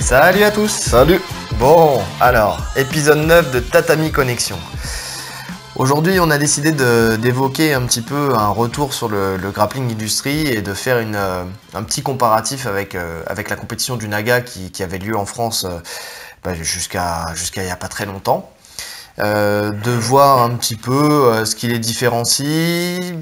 Salut à tous. Salut. Bon, alors, épisode 9 de Tatami Connexion. Aujourd'hui, on a décidé d'évoquer un petit peu un retour sur le grappling industry et de faire un petit comparatif avec la compétition du Naga qui avait lieu en France jusqu'à il n'y a pas très longtemps. De voir un petit peu ce qui les différencie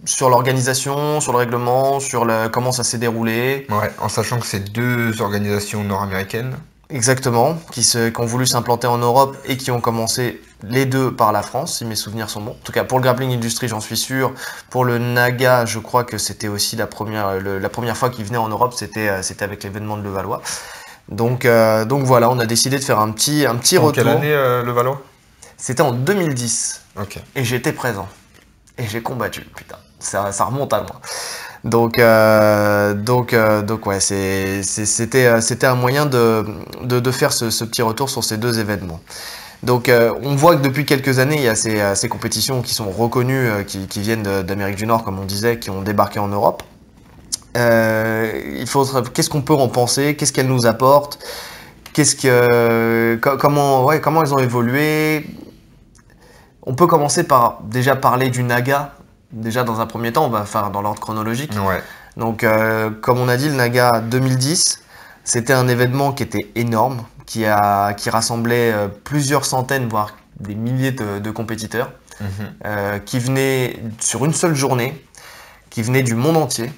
sur l'organisation, sur le règlement, sur comment ça s'est déroulé. Ouais, en sachant que c'est deux organisations nord-américaines. Exactement, qui ont voulu s'implanter en Europe et qui ont commencé les deux par la France, si mes souvenirs sont bons. En tout cas, pour le grappling industry, j'en suis sûr. Pour le Naga, je crois que c'était aussi la première fois qu'ils venaient en Europe, c'était avec l'événement de Levallois. Donc voilà, on a décidé de faire un petit retour. En quelle année Levallois? C'était en 2010. Ok. Et j'étais présent. Et j'ai combattu, putain. Ça remonte à loin. Donc ouais, c'était un moyen de faire ce petit retour sur ces deux événements. Donc on voit que depuis quelques années, il y a ces compétitions qui sont reconnues, qui viennent d'Amérique du Nord, comme on disait, qui ont débarqué en Europe. Qu'est-ce qu'on peut en penser? Qu'est-ce qu'elles nous apportent? Comment elles ont évolué? On peut commencer par déjà parler du Naga. Déjà, dans un premier temps, on va faire dans l'ordre chronologique. Ouais. Donc, comme on a dit, le Naga 2010, c'était un événement qui était énorme, qui rassemblait plusieurs centaines, voire des milliers de compétiteurs, qui venaient sur une seule journée, qui venaient du monde entier.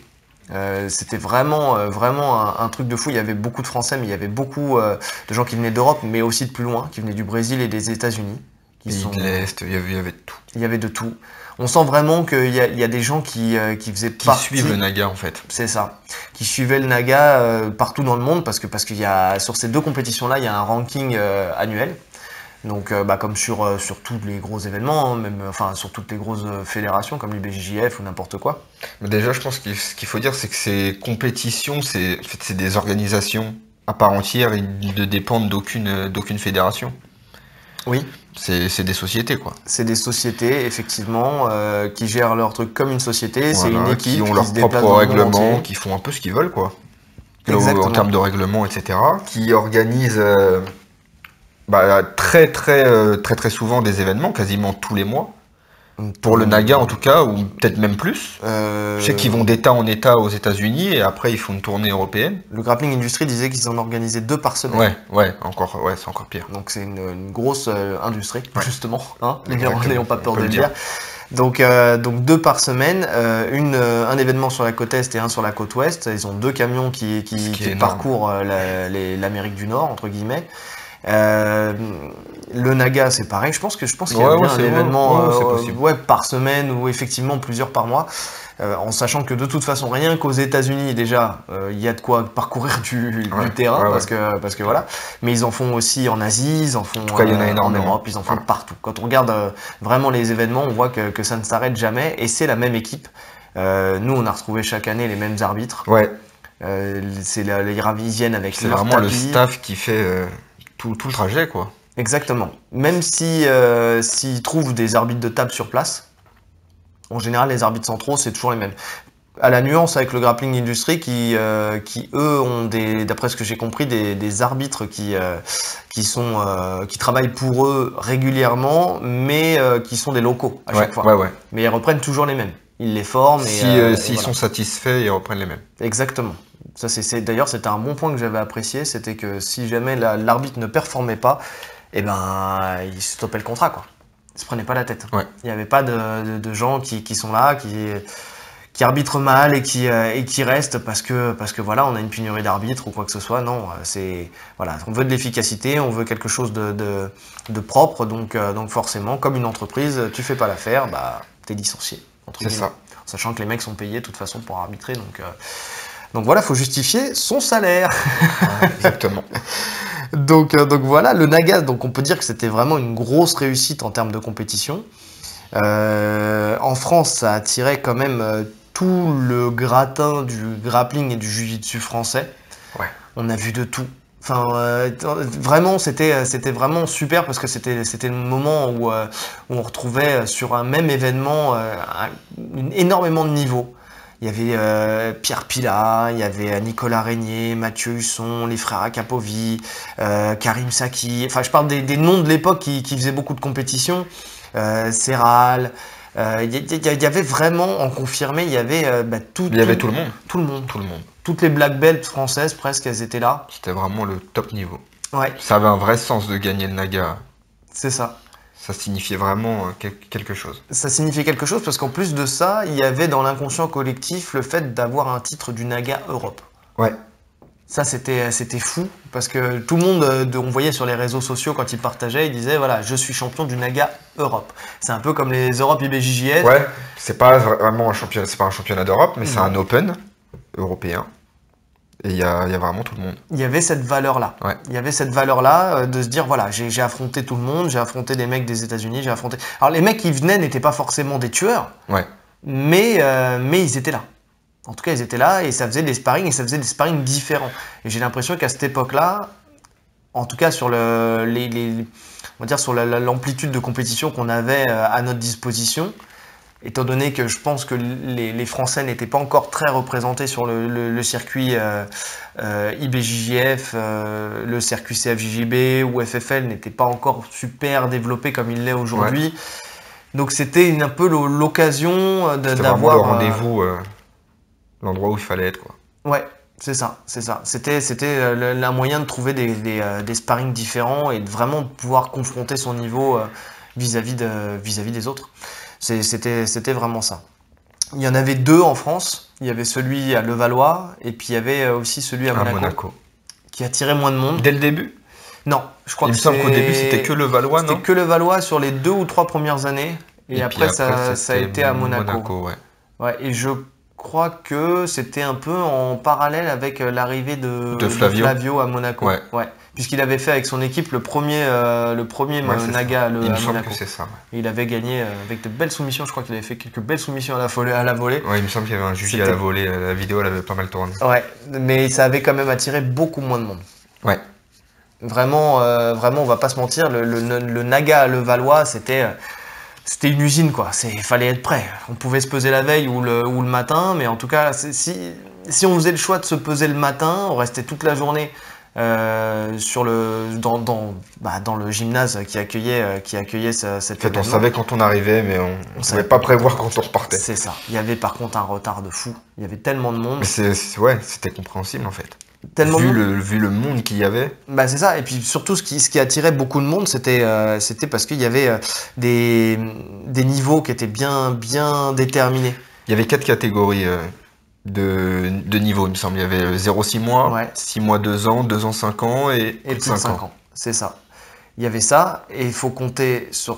C'était vraiment un truc de fou. Il y avait beaucoup de Français, mais il y avait beaucoup de gens qui venaient d'Europe, mais aussi de plus loin, qui venaient du Brésil et des États-Unis. Pays de l'Est, il y avait de tout. Il y avait de tout. On sent vraiment qu'il y a des gens qui faisaient partie... Qui suivent le Naga, en fait. C'est ça. Qui suivaient le Naga partout dans le monde, parce qu'il y a, sur ces deux compétitions-là, il y a un ranking annuel. Donc, comme sur tous les gros événements, sur toutes les grosses fédérations, comme l'IBJJF ou n'importe quoi. Mais déjà, je pense que ce qu'il faut dire, c'est que ces compétitions, c'est des organisations à part entière et ne dépendent d'aucune fédération. Oui. C'est des sociétés, quoi. C'est des sociétés, effectivement, qui gèrent leur truc comme une société. Voilà, c'est une équipe qui ont leur propre règlement, qui font un peu ce qu'ils veulent, quoi. En termes de règlement, etc. Qui organisent très souvent des événements, quasiment tous les mois. Pour le Naga en tout cas, ou peut-être même plus. Je sais qu'ils vont d'État en État aux États-Unis et après ils font une tournée européenne. Le Grappling Industry disait qu'ils en organisaient 2 par semaine. Ouais, c'est encore pire. Donc c'est une grosse industrie, justement. Hein, les Néerlandais n'ont pas peur de le dire. Donc 2 par semaine, un événement sur la côte Est et un sur la côte Ouest. Ils ont 2 camions qui parcourent l'Amérique du Nord, entre guillemets. Le Naga c'est pareil, je pense qu'il y a bien un événement par semaine ou effectivement plusieurs par mois, en sachant que de toute façon rien qu'aux États-Unis déjà il y a de quoi parcourir du terrain parce que voilà, mais ils en font aussi en Asie, ils en font en Europe, ils en font partout. Quand on regarde vraiment les événements, on voit que ça ne s'arrête jamais et c'est la même équipe. Nous on a retrouvé chaque année les mêmes arbitres. Ils viennent avec leur tapis. C'est vraiment le staff qui fait tout le trajet, quoi. Exactement. Même s'ils trouvent des arbitres de table sur place, en général, les arbitres centraux, c'est toujours les mêmes. À la nuance avec le Grappling Industry, qui eux, ont d'après ce que j'ai compris, des arbitres qui travaillent pour eux régulièrement, mais qui sont des locaux à chaque fois. Mais ils reprennent toujours les mêmes. Ils les forment. S'ils sont satisfaits, ils reprennent les mêmes. Exactement. Ça, d'ailleurs, c'était un bon point que j'avais apprécié, c'était que si jamais l'arbitre ne performait pas, il stoppait le contrat, quoi. Il se prenait pas la tête. Il n'y avait pas de gens qui sont là, qui arbitrent mal et qui restent parce que voilà, on a une pénurie d'arbitres ou quoi que ce soit. Non, on veut de l'efficacité, on veut quelque chose de propre, donc forcément, comme une entreprise, tu fais pas l'affaire, t'es licencié. C'est ça. Sachant que les mecs sont payés de toute façon pour arbitrer, donc voilà, il faut justifier son salaire. Exactement. donc voilà, le Naga, donc on peut dire que c'était vraiment une grosse réussite en termes de compétition. En France, ça attirait quand même tout le gratin du grappling et du jiu-jitsu français. On a vu de tout. Vraiment, c'était vraiment super parce que c'était le moment où on retrouvait sur un même événement énormément de niveaux. Il Il y avait Pierre Pila, il y avait Nicolas Régnier, Mathieu Husson, les frères Akapovi, Karim Saki. Enfin, je parle des noms de l'époque qui faisaient beaucoup de compétitions. Serral. Il y avait vraiment, en confirmé, il y avait tout le monde. Tout le monde. Toutes les black belts françaises, presque, elles étaient là. C'était vraiment le top niveau. Ouais. Ça avait un vrai sens de gagner le Naga. C'est ça. Ça signifiait vraiment quelque chose. Ça signifiait quelque chose parce qu'en plus de ça, il y avait dans l'inconscient collectif le fait d'avoir un titre du Naga Europe. Ouais. Ça, c'était fou parce que tout le monde, on voyait sur les réseaux sociaux quand ils partageaient, ils disaient voilà, je suis champion du Naga Europe. C'est un peu comme les Europe IBJJF. Ouais, c'est pas vraiment un championnat, c'est pas un championnat d'Europe, mais c'est un Open européen. Et il y a vraiment tout le monde. Il y avait cette valeur-là. Ouais. Il y avait cette valeur-là de se dire, voilà, j'ai affronté tout le monde, j'ai affronté des mecs des États-Unis, j'ai affronté... Alors, les mecs qui venaient n'étaient pas forcément des tueurs, ouais. mais ils étaient là. En tout cas, ils étaient là et ça faisait des sparring, et ça faisait des sparring différents. Et j'ai l'impression qu'à cette époque-là, en tout cas sur on va dire sur l'amplitude de compétition qu'on avait à notre disposition, étant donné que je pense que les Français n'étaient pas encore très représentés sur le circuit IBJJF, le circuit CFJJB ou FFL n'était pas encore super développé comme il l'est aujourd'hui. Ouais. Donc c'était un peu l'occasion d'avoir... le rendez-vous, l'endroit où il fallait être, quoi. Ouais, c'est ça. C'était un moyen de trouver des sparring différents et de vraiment pouvoir confronter son niveau vis-à-vis des autres. C'était vraiment ça. Il y en avait deux en France. Il y avait celui à Levallois et puis il y avait aussi celui à Monaco. Qui attirait moins de monde. Dès le début? Non, je crois il me semble qu'au début c'était que Levallois, non? C'était que Levallois sur les 2 ou 3 premières années. Et après ça a été à Monaco. Ouais, et je crois que c'était un peu en parallèle avec l'arrivée de Flavio à Monaco. Ouais. Puisqu'il avait fait avec son équipe le premier Naga à Monaco. Que c'est ça. Ouais. Il avait gagné avec de belles soumissions. Je crois qu'il avait fait quelques belles soumissions à la volée. Ouais, il me semble qu'il y avait un juge à la volée. La vidéo, elle avait pas mal tourné. Ouais, mais ça avait quand même attiré beaucoup moins de monde. Ouais. Vraiment, on va pas se mentir. Le Naga à Levallois, c'était une usine, quoi. Il fallait être prêt. On pouvait se peser la veille ou le matin, mais en tout cas, si on faisait le choix de se peser le matin, on restait toute la journée dans le gymnase qui accueillait cet événement. On savait quand on arrivait, mais on ne savait pas prévoir quand on repartait. C'est ça. Il y avait par contre un retard de fou. Il y avait tellement de monde. Mais c'était compréhensible en fait. Vu le monde qu'il y avait. Bah c'est ça. Et puis surtout, ce qui attirait beaucoup de monde, c'était parce qu'il y avait des niveaux qui étaient bien déterminés. Il y avait 4 catégories de niveau, il me semble. Il y avait 0-6 mois, 6 mois 2 ans, 2 ans 5 ans et plus de 5 ans. C'est ça. Il y avait ça, et il faut compter sur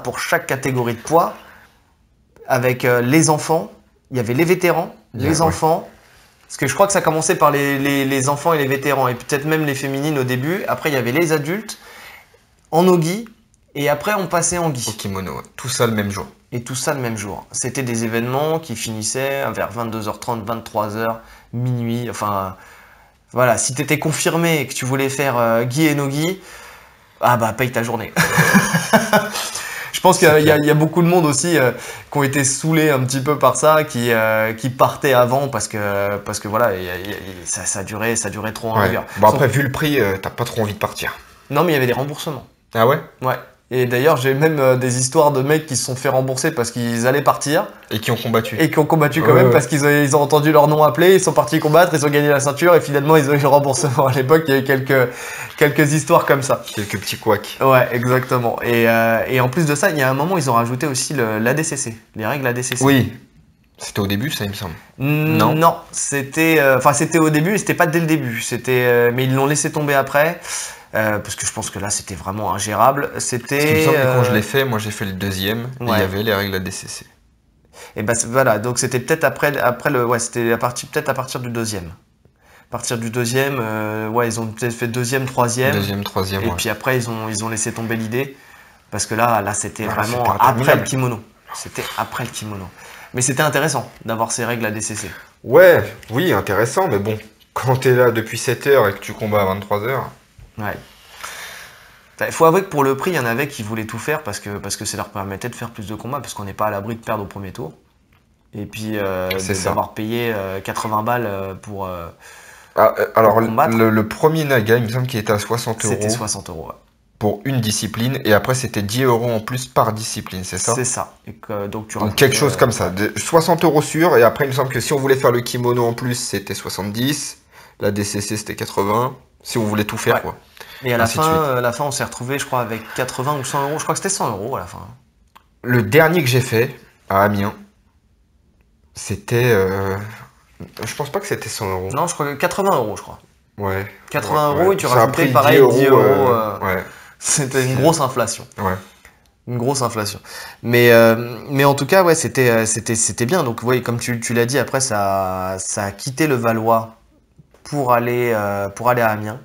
pour chaque catégorie de poids, avec les enfants, il y avait les vétérans, les enfants, parce que je crois que ça commençait par les enfants et les vétérans, et peut-être même les féminines au début. Après, il y avait les adultes, en nogi, et après, on passait en gi. Au kimono, tout ça le même jour. Et tout ça le même jour. C'était des événements qui finissaient vers 22h30, 23h, minuit, enfin... Voilà, si tu étais confirmé et que tu voulais faire gi et no-gi, paye ta journée. Je pense qu'il y a beaucoup de monde aussi qui ont été saoulés un petit peu par ça, qui partaient avant parce que voilà, ça durait trop en longueur. Bon après, vu le prix, t'as pas trop envie de partir. Non, mais il y avait des remboursements. Ah ouais? Ouais. Et d'ailleurs, j'ai même des histoires de mecs qui se sont fait rembourser parce qu'ils allaient partir. Et qui ont combattu. Et qui ont combattu quand même parce qu'ils ont entendu leur nom appelé, ils sont partis combattre, ils ont gagné la ceinture et finalement ils ont eu le remboursement. À l'époque, il y a eu quelques histoires comme ça. Quelques petits couacs. Ouais, exactement. Et en plus de ça, il y a un moment, ils ont rajouté aussi l'ADCC, les règles ADCC. Oui. C'était au début, ça, il me semble. Non, c'était au début, c'était pas dès le début. Mais ils l'ont laissé tomber après. Parce que je pense que là c'était vraiment ingérable. C'était. Parce qu'il me semble que quand je l'ai fait, moi j'ai fait le deuxième, et il y avait les règles ADCC. Et voilà, donc c'était peut-être après c'était peut-être à partir du deuxième. À partir du deuxième, ils ont peut-être fait deuxième, troisième. Deuxième, troisième. Et puis après ils ont laissé tomber l'idée, parce que là c'était vraiment après le kimono. C'était après le kimono. Mais c'était intéressant d'avoir ces règles ADCC. Oui, intéressant, mais bon, quand t'es là depuis 7 heures et que tu combats à 23 heures. Ouais. Il faut avouer que pour le prix, il y en avait qui voulaient tout faire parce que ça leur permettait de faire plus de combats, parce qu'on n'est pas à l'abri de perdre au premier tour. Et puis d'avoir payé 80 balles pour. Alors, le premier Naga, il me semble qu'il était à 60 €. C'était 60 €. Ouais. Pour une discipline, et après c'était 10 € en plus par discipline, c'est ça? C'est ça. Donc quelque chose comme ça. 60 € sûr, et après il me semble que si on voulait faire le kimono en plus, c'était 70, la DCC c'était 80, si on voulait tout faire, quoi. Et à la fin, on s'est retrouvé, je crois, avec 80 ou 100 €. Je crois que c'était 100 € à la fin. Le dernier que j'ai fait, à Amiens, c'était... je pense pas que c'était 100 €. Non, je crois que 80 €, je crois. Ouais. 80 € et tu rajoutais pareil 10 €. Ouais. C'était une grosse inflation. Ouais. Une grosse inflation. Mais en tout cas, ouais, c'était bien. Donc, ouais, comme tu l'as dit, après, ça a quitté le Valois pour aller à Amiens.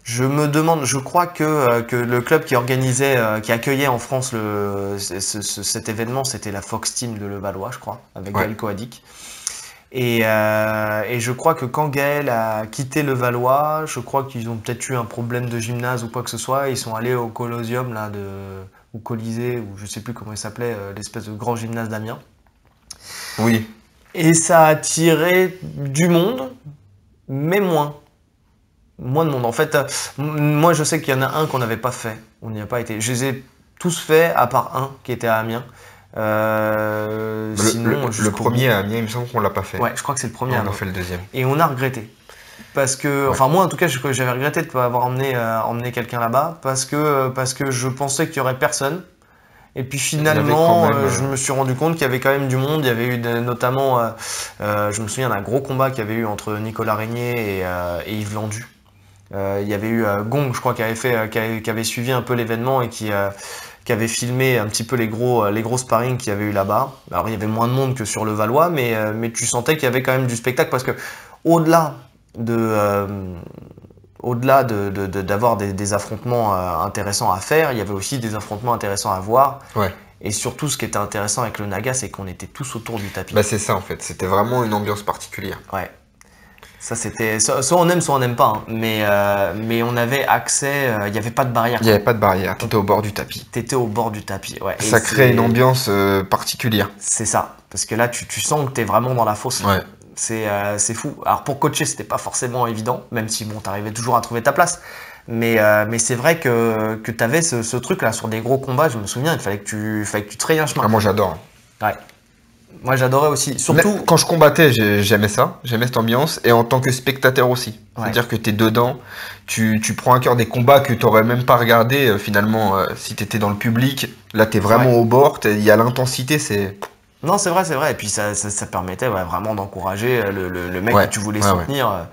Je me demande, je crois que le club qui organisait, qui accueillait en France cet événement, c'était la Fox Team de Levallois, je crois, avec Gaël Coadic. Et je crois que quand Gaël a quitté Levallois, je crois qu'ils ont peut-être eu un problème de gymnase ou quoi que ce soit. Ils sont allés au Colosseum, là, ou Colisée, ou je sais plus comment il s'appelait, l'espèce de grand gymnase d'Amiens. Oui. Et ça a attiré du monde, mais moins. Moins de monde. En fait, moi je sais qu'il y en a un qu'on n'avait pas fait. On n'y a pas été. Je les ai tous faits, à part un qui était à Amiens. Sinon, le premier à Amiens, il me semble qu'on l'a pas fait. Ouais, je crois que c'est le premier. On a fait le deuxième. Et on a regretté. Parce que, enfin moi en tout cas, j'avais regretté de ne pas avoir emmené quelqu'un là-bas. Parce que je pensais qu'il y aurait personne. Et puis finalement, je me suis rendu compte qu'il y avait quand même du monde. Il y avait eu notamment, je me souviens d'un gros combat qu'il y avait eu entre Nicolas Régnier et Yves Landu. Il y avait eu Gong, je crois, qui avait suivi un peu l'événement et qui avait filmé un petit peu les gros sparring qu'il y avait eu là-bas. Alors il y avait moins de monde que sur le Valois, mais tu sentais qu'il y avait quand même du spectacle parce que au-delà d'avoir des affrontements intéressants à faire, il y avait aussi des affrontements intéressants à voir. Ouais. Et surtout, ce qui était intéressant avec le Naga, c'est qu'on était tous autour du tapis. Bah c'est ça en fait, c'était vraiment une ambiance particulière. Ouais. Ça c'était soit on aime soit on n'aime pas, hein. Mais on avait accès, il n'y avait pas de barrière. Il n'y avait pas de barrière, t'étais au bord du tapis. T'étais au bord du tapis, ouais. Ça crée une ambiance particulière. C'est ça, parce que là tu sens que t'es vraiment dans la fosse. Ouais. C'est fou. Alors pour coacher c'était pas forcément évident, même si bon t'arrivais toujours à trouver ta place. Mais c'est vrai que t'avais ce truc là sur des gros combats, je me souviens, il fallait que tu te frayes un chemin. Ah, moi j'adore. Ouais. Moi j'adorais aussi, surtout quand je combattais, j'aimais ça, j'aimais cette ambiance, et en tant que spectateur aussi. C'est-à-dire que t'es dedans, tu prends à cœur des combats que t'aurais même pas regardé finalement si t'étais dans le public. Là t'es vraiment au bord, il y a l'intensité, c'est... Non c'est vrai, et puis ça permettait vraiment d'encourager le mec que tu voulais soutenir.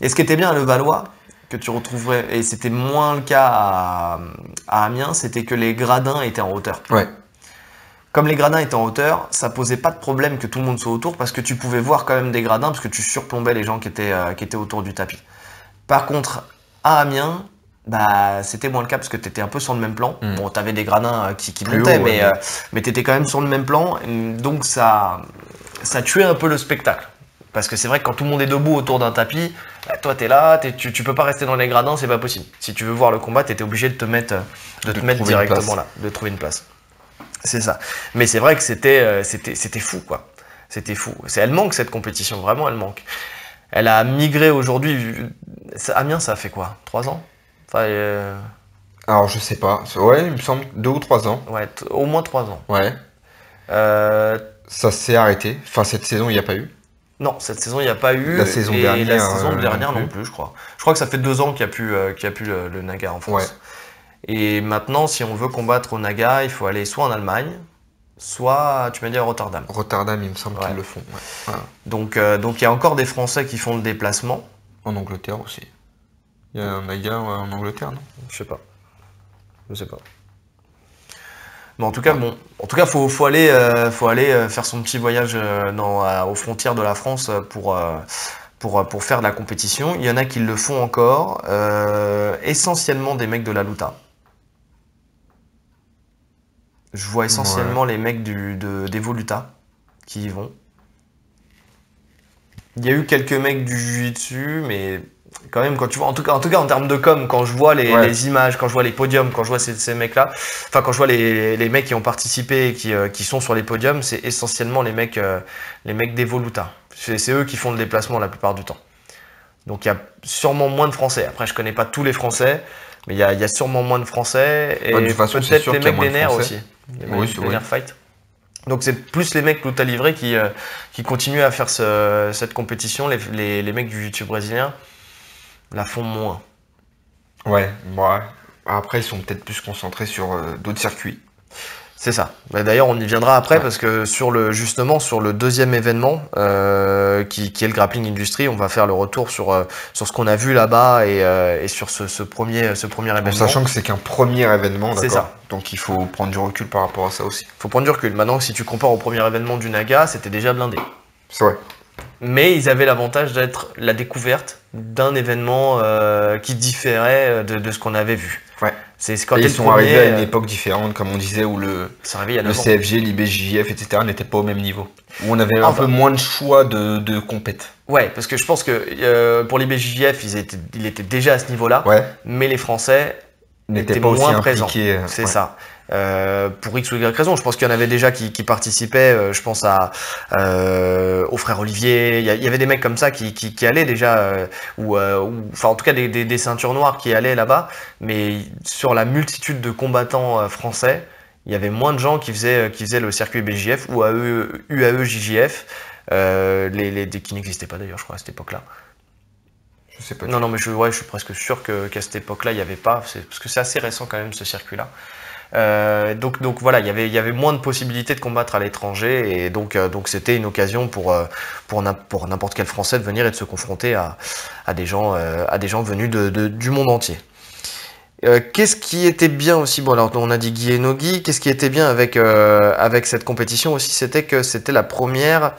Et ce qui était bien à Levallois, que tu retrouverais, et c'était moins le cas à Amiens, c'était que les gradins étaient en hauteur. Ouais. Comme les gradins étaient en hauteur, ça posait pas de problème que tout le monde soit autour parce que tu pouvais voir quand même des gradins parce que tu surplombais les gens qui étaient autour du tapis. Par contre, à Amiens, bah c'était moins le cas parce que tu étais un peu sur le même plan. Bon, tu avais des gradins qui montaient, mais tu étais quand même sur le même plan. Donc ça tuait un peu le spectacle. Parce que c'est vrai que quand tout le monde est debout autour d'un tapis, bah, toi tu es là, tu peux pas rester dans les gradins, c'est pas possible. Si tu veux voir le combat, tu étais obligé de te mettre directement là, de trouver une place. C'est ça. Mais c'est vrai que c'était fou, quoi. C'était fou. Elle manque, cette compétition. Vraiment, elle manque. Elle a migré aujourd'hui. Amiens, ça a fait quoi? 3 ans? Enfin, Alors, je sais pas. Ouais, il me semble 2 ou 3 ans. Ouais, au moins 3 ans. Ouais. Ça s'est arrêté. Enfin, cette saison, il n'y a pas eu. Non, cette saison, il n'y a pas eu. La saison dernière. La saison dernière non plus, je crois. Je crois que ça fait 2 ans qu'il n'y a plus le Naga en France. Ouais. Et maintenant, si on veut combattre au Naga, il faut aller soit en Allemagne, soit, tu m'as dit, à Rotterdam. Rotterdam, il me semble qu'ils le font. Ouais. Voilà. Donc il y a encore des Français qui font le déplacement. En Angleterre aussi. Il y a un Naga en Angleterre, non? Je sais pas. Mais en tout cas, faut aller faire son petit voyage aux frontières de la France pour faire de la compétition. Il y en a qui le font encore, essentiellement des mecs de la Luta. Je vois essentiellement les mecs d'Evoluta qui y vont. Il y a eu quelques mecs du jiu-jitsu, mais quand même, quand tu vois, en tout cas en termes de com, quand je vois les images, quand je vois les podiums, quand je vois ces mecs-là, enfin quand je vois les mecs qui ont participé et qui sont sur les podiums, c'est essentiellement les mecs d'Evoluta. C'est eux qui font le déplacement la plupart du temps. Donc il y a sûrement moins de Français. Après, je connais pas tous les Français, mais il y a sûrement moins de Français et peut-être les mecs des nerfs aussi. Les mecs des nerfs fight. Donc c'est plus les mecs Luta Livre qui continuent à faire cette compétition. Les mecs du jiu-jitsu brésilien la font moins. Ouais. Après, ils sont peut-être plus concentrés sur d'autres circuits. C'est ça. D'ailleurs, on y viendra après parce que justement sur le deuxième événement qui est le Grappling Industry, on va faire le retour sur ce qu'on a vu là-bas et sur ce premier événement. En sachant que c'est qu'un premier événement, d'accord. C'est ça. Donc il faut prendre du recul par rapport à ça aussi. Il faut prendre du recul. Maintenant, si tu compares au premier événement du Naga, c'était déjà blindé. C'est vrai. Mais ils avaient l'avantage d'être la découverte d'un événement qui différait de ce qu'on avait vu. Ouais. Ils sont arrivés à une époque différente, comme on disait, où le CFG, l'IBJJF, etc. n'étaient pas au même niveau. Où on avait un peu moins de choix de compète. Ouais, parce que je pense que pour l'IBJJF, il était déjà à ce niveau-là, mais les Français n'étaient pas moins présents. C'est ça. Pour X ou Y raison, je pense qu'il y en avait déjà qui participaient, je pense au frère Olivier, il y avait des mecs comme ça qui allaient déjà, enfin en tout cas des ceintures noires qui allaient là-bas, mais sur la multitude de combattants français, il y avait moins de gens qui faisaient le circuit BJF ou UAE JJF, qui n'existaient pas d'ailleurs je crois à cette époque-là. Je sais pas. Non, mais je suis presque sûr qu'à cette époque-là, il n'y avait pas, parce que c'est assez récent quand même ce circuit-là. Donc voilà, il y avait moins de possibilités de combattre à l'étranger et donc c'était une occasion pour n'importe quel Français de venir et de se confronter à des gens venus du monde entier. Qu'est-ce qui était bien aussi, bon alors on a dit Guy et Nogi, qu'est-ce qui était bien avec cette compétition aussi, c'était que c'était la première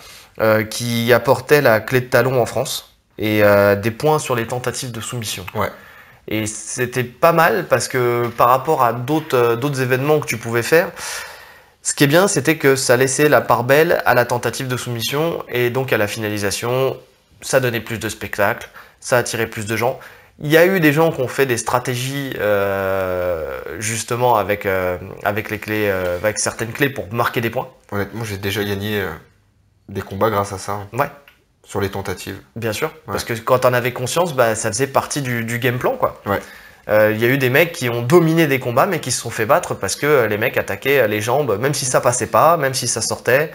qui apportait la clé de talon en France et des points sur les tentatives de soumission. Ouais. Et c'était pas mal parce que par rapport à d'autres événements que tu pouvais faire, ce qui est bien, c'était que ça laissait la part belle à la tentative de soumission et donc à la finalisation. Ça donnait plus de spectacles, ça attirait plus de gens. Il y a eu des gens qui ont fait des stratégies justement avec les clés, avec certaines clés pour marquer des points. Honnêtement, j'ai déjà gagné des combats grâce à ça. Ouais. Sur les tentatives. Bien sûr, parce que quand on avait conscience, ça faisait partie du game plan, quoi. Ouais. Il y a eu des mecs qui ont dominé des combats, mais qui se sont fait battre parce que les mecs attaquaient les jambes, même si ça passait pas, même si ça sortait.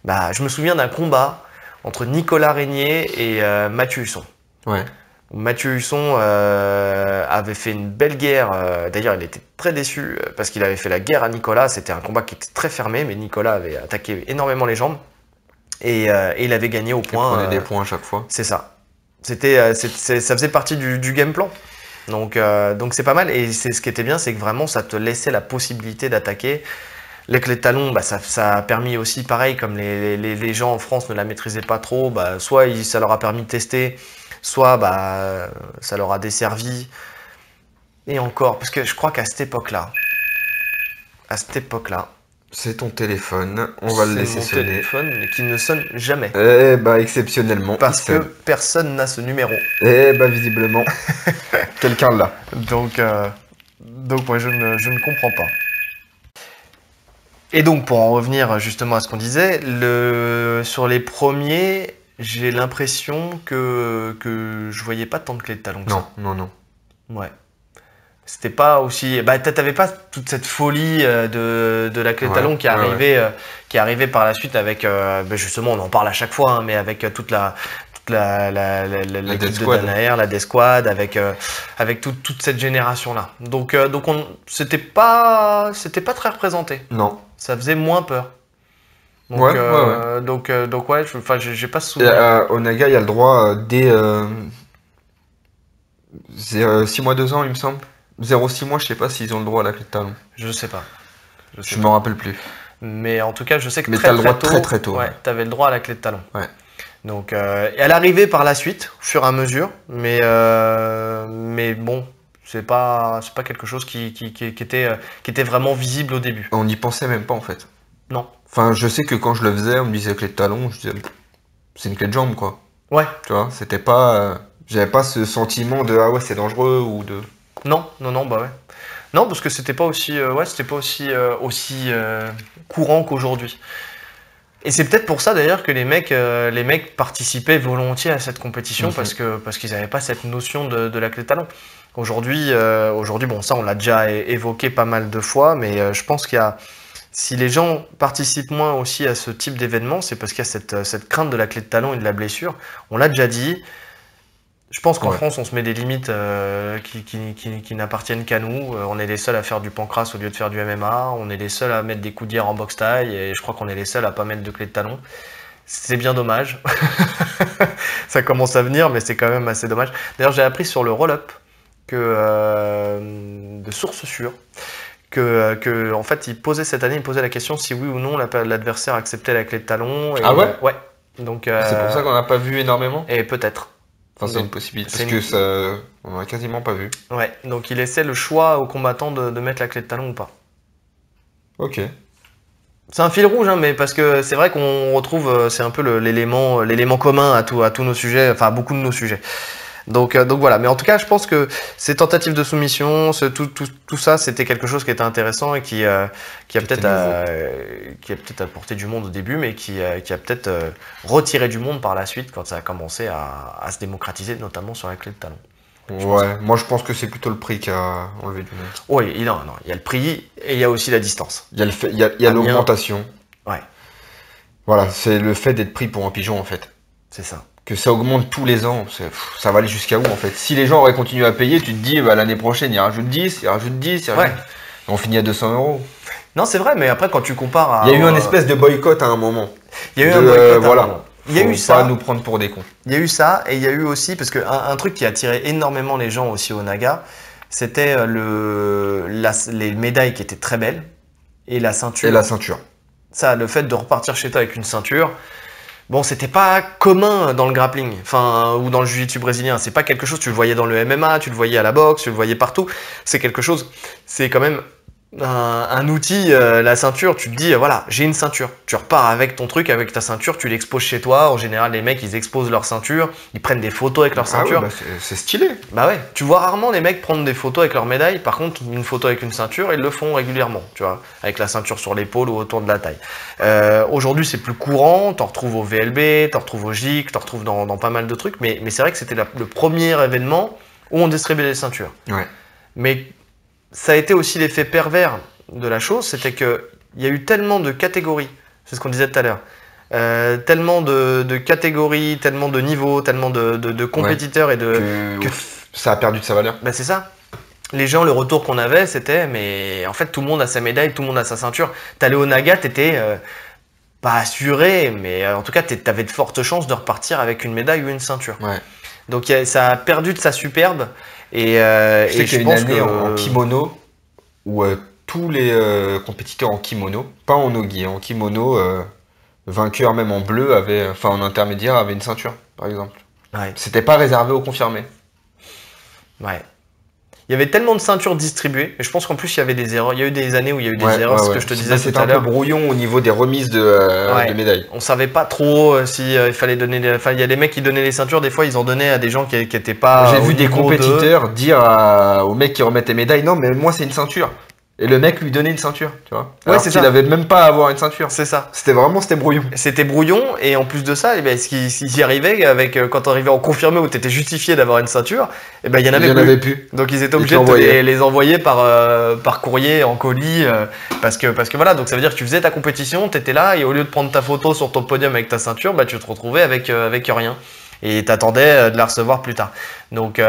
Je me souviens d'un combat entre Nicolas Régnier et Mathieu Husson. Ouais. Mathieu Husson avait fait une belle guerre. D'ailleurs, il était très déçu parce qu'il avait fait la guerre à Nicolas. C'était un combat qui était très fermé, mais Nicolas avait attaqué énormément les jambes. Et il avait gagné au point. Il prenait des points à chaque fois. C'est ça. Ça faisait partie du game plan. Donc c'est pas mal. Et ce qui était bien, c'est que vraiment ça te laissait la possibilité d'attaquer. Les clés de talon, ça a permis aussi, pareil, comme les gens en France ne la maîtrisaient pas trop, soit ça leur a permis de tester, soit ça leur a desservi. Et encore, parce que je crois qu'à cette époque-là, c'est ton téléphone, on va le laisser sonner. C'est mon téléphone, mais qui ne sonne jamais. Exceptionnellement. Parce que personne n'a ce numéro. Visiblement, quelqu'un l'a. Donc moi, je ne comprends pas. Et donc, pour en revenir justement à ce qu'on disait, sur les premiers, j'ai l'impression que je voyais pas tant de clés de talon que ça. Non. Ouais. C'était pas aussi. T'avais pas toute cette folie de la clé de talon qui est arrivée par la suite avec. Justement, on en parle à chaque fois, hein, mais avec toute l'équipe de Danaher, la Death Squad, avec toute cette génération-là. Donc c'était pas très représenté. Non. Ça faisait moins peur. Donc, ouais. J'ai pas ce souvenir. Au Naga, il y a le droit dès 6 mois, 2 ans, il me semble. 0-6 mois, je sais pas s'ils ont le droit à la clé de talon. Je sais pas. Je m'en rappelle plus. Mais en tout cas, je sais que très tôt. Ouais, t'avais le droit à la clé de talon. Ouais. Donc, elle arrivait par la suite, au fur et à mesure, mais bon, c'est pas quelque chose qui était vraiment visible au début. On n'y pensait même pas en fait. Non. Enfin, je sais que quand je le faisais, on me disait clé de talon, je disais c'est une clé de jambe quoi. Ouais. Tu vois, c'était pas... j'avais pas ce sentiment de ah ouais, c'est dangereux ou de... Non, bah ouais. Non, parce que c'était pas aussi, aussi courant qu'aujourd'hui. Et c'est peut-être pour ça d'ailleurs que les mecs participaient volontiers à cette compétition parce qu'ils n'avaient pas cette notion de la clé de talon. Aujourd'hui, bon, ça on l'a déjà évoqué pas mal de fois, mais je pense si les gens participent moins aussi à ce type d'événement, c'est parce qu'il y a cette crainte de la clé de talon et de la blessure. On l'a déjà dit. Je pense qu'en France, on se met des limites qui n'appartiennent qu'à nous. On est les seuls à faire du pancrace au lieu de faire du MMA. On est les seuls à mettre des coups d'hier en boxe taille. Et je crois qu'on est les seuls à pas mettre de clé de talon. C'est bien dommage. Ça commence à venir, mais c'est quand même assez dommage. D'ailleurs, j'ai appris sur le roll-up de source sûre que en fait, cette année, il posait la question si oui ou non l'adversaire acceptait la clé de talon. Et, ah ouais. Ouais. Donc, c'est pour ça qu'on n'a pas vu énormément. Et peut-être. Enfin, c'est une possibilité, parce que ça, on n'a quasiment pas vu. Ouais, donc il laissait le choix aux combattants de mettre la clé de talon ou pas. Ok. C'est un fil rouge, hein, mais parce que c'est vrai qu'on retrouve, c'est un peu l'élément commun à tous nos sujets, enfin à beaucoup de nos sujets. Donc voilà, mais en tout cas, je pense que ces tentatives de soumission, tout ça, c'était quelque chose qui était intéressant et qui a peut-être apporté du monde au début, mais qui a peut-être retiré du monde par la suite quand ça a commencé à se démocratiser, notamment sur la clé de talon. Ouais, moi je pense que c'est plutôt le prix qui a enlevé du monde. Oui, non, il y a le prix et il y a aussi la distance. Il y a l'augmentation. Ouais. Voilà, c'est le fait d'être pris pour un pigeon en fait. C'est ça. Que ça augmente tous les ans, ça va aller jusqu'à où en fait? Si les gens auraient continué à payer, tu te dis bah, l'année prochaine il rajoute 10, il rajoute 10, il rajoute... Ouais. On finit à 200 €. Non, c'est vrai, mais après quand tu compares à... Il y a eu un espèce de boycott à un moment. Il y a eu un boycott voilà. à un moment. Il y a eu ça. Pas nous prendre pour des cons. Il y a eu ça, et il y a eu aussi, parce qu'un truc qui a attiré énormément les gens aussi au Naga, c'était les médailles qui étaient très belles, et la ceinture. Et la ceinture. Ça, le fait de repartir chez toi avec une ceinture, bon, c'était pas commun dans le grappling, enfin, ou dans le jiu-jitsu brésilien. C'est pas quelque chose, tu le voyais dans le MMA, tu le voyais à la boxe, tu le voyais partout. C'est quelque chose, c'est quand même un outil, la ceinture, tu te dis, voilà, j'ai une ceinture. Tu repars avec ton truc, avec ta ceinture, tu l'exposes chez toi. En général, les mecs, ils exposent leur ceinture, ils prennent des photos avec leur ceinture. Ouais, bah c'est stylé. Bah ouais, tu vois rarement les mecs prendre des photos avec leur médaille. Par contre, une photo avec une ceinture, ils le font régulièrement, tu vois, avec la ceinture sur l'épaule ou autour de la taille. Aujourd'hui, c'est plus courant, t'en retrouves au VLB, t'en retrouves au GIC, t'en retrouves dans pas mal de trucs, mais c'est vrai que c'était le premier événement où on distribuait les ceintures. Ouais. Mais ça a été aussi l'effet pervers de la chose, c'était qu'il y a eu tellement de catégories, c'est ce qu'on disait tout à l'heure, tellement de catégories, tellement de niveaux, tellement de compétiteurs, ouais, et que ça a perdu de sa valeur. Ben c'est ça. Les gens, le retour qu'on avait, c'était, mais en fait, tout le monde a sa médaille, tout le monde a sa ceinture. T'allais au Naga, t'étais pas assuré, mais en tout cas, t'avais de fortes chances de repartir avec une médaille ou une ceinture. Ouais. Donc ça a perdu de sa superbe. Et je pense que en kimono où tous les compétiteurs en kimono, pas en nogi, en kimono, vainqueurs même en bleu, en intermédiaire, avaient une ceinture, par exemple. Ouais. C'était pas réservé aux confirmés. Ouais. Il y avait tellement de ceintures distribuées, et je pense qu'en plus il y avait des erreurs. Il y a eu des années où il y a eu des erreurs, ce que je te disais tout à l'heure. C'était un peu brouillon au niveau des remises de médailles. On savait pas trop si il fallait donner. Enfin, il y a des mecs qui donnaient les ceintures, des fois ils en donnaient à des gens qui étaient pas. J'ai vu des compétiteurs dire aux mecs qui remettent les médailles, non mais moi c'est une ceinture. Et le mec lui donnait une ceinture, tu vois. Ouais, alors qu'il avait même pas à avoir une ceinture. C'est ça. C'était brouillon. C'était brouillon, et en plus de ça, et ben, ce qui y arrivait, quand on arrivait en confirmé où tu étais justifié d'avoir une ceinture, et ben, il y en avait plus. Donc ils étaient obligés de les envoyer par courrier, en colis, parce que voilà, donc ça veut dire que tu faisais ta compétition, tu étais là, et au lieu de prendre ta photo sur ton podium avec ta ceinture, bah, tu te retrouvais avec rien. Et t'attendais de la recevoir plus tard. Donc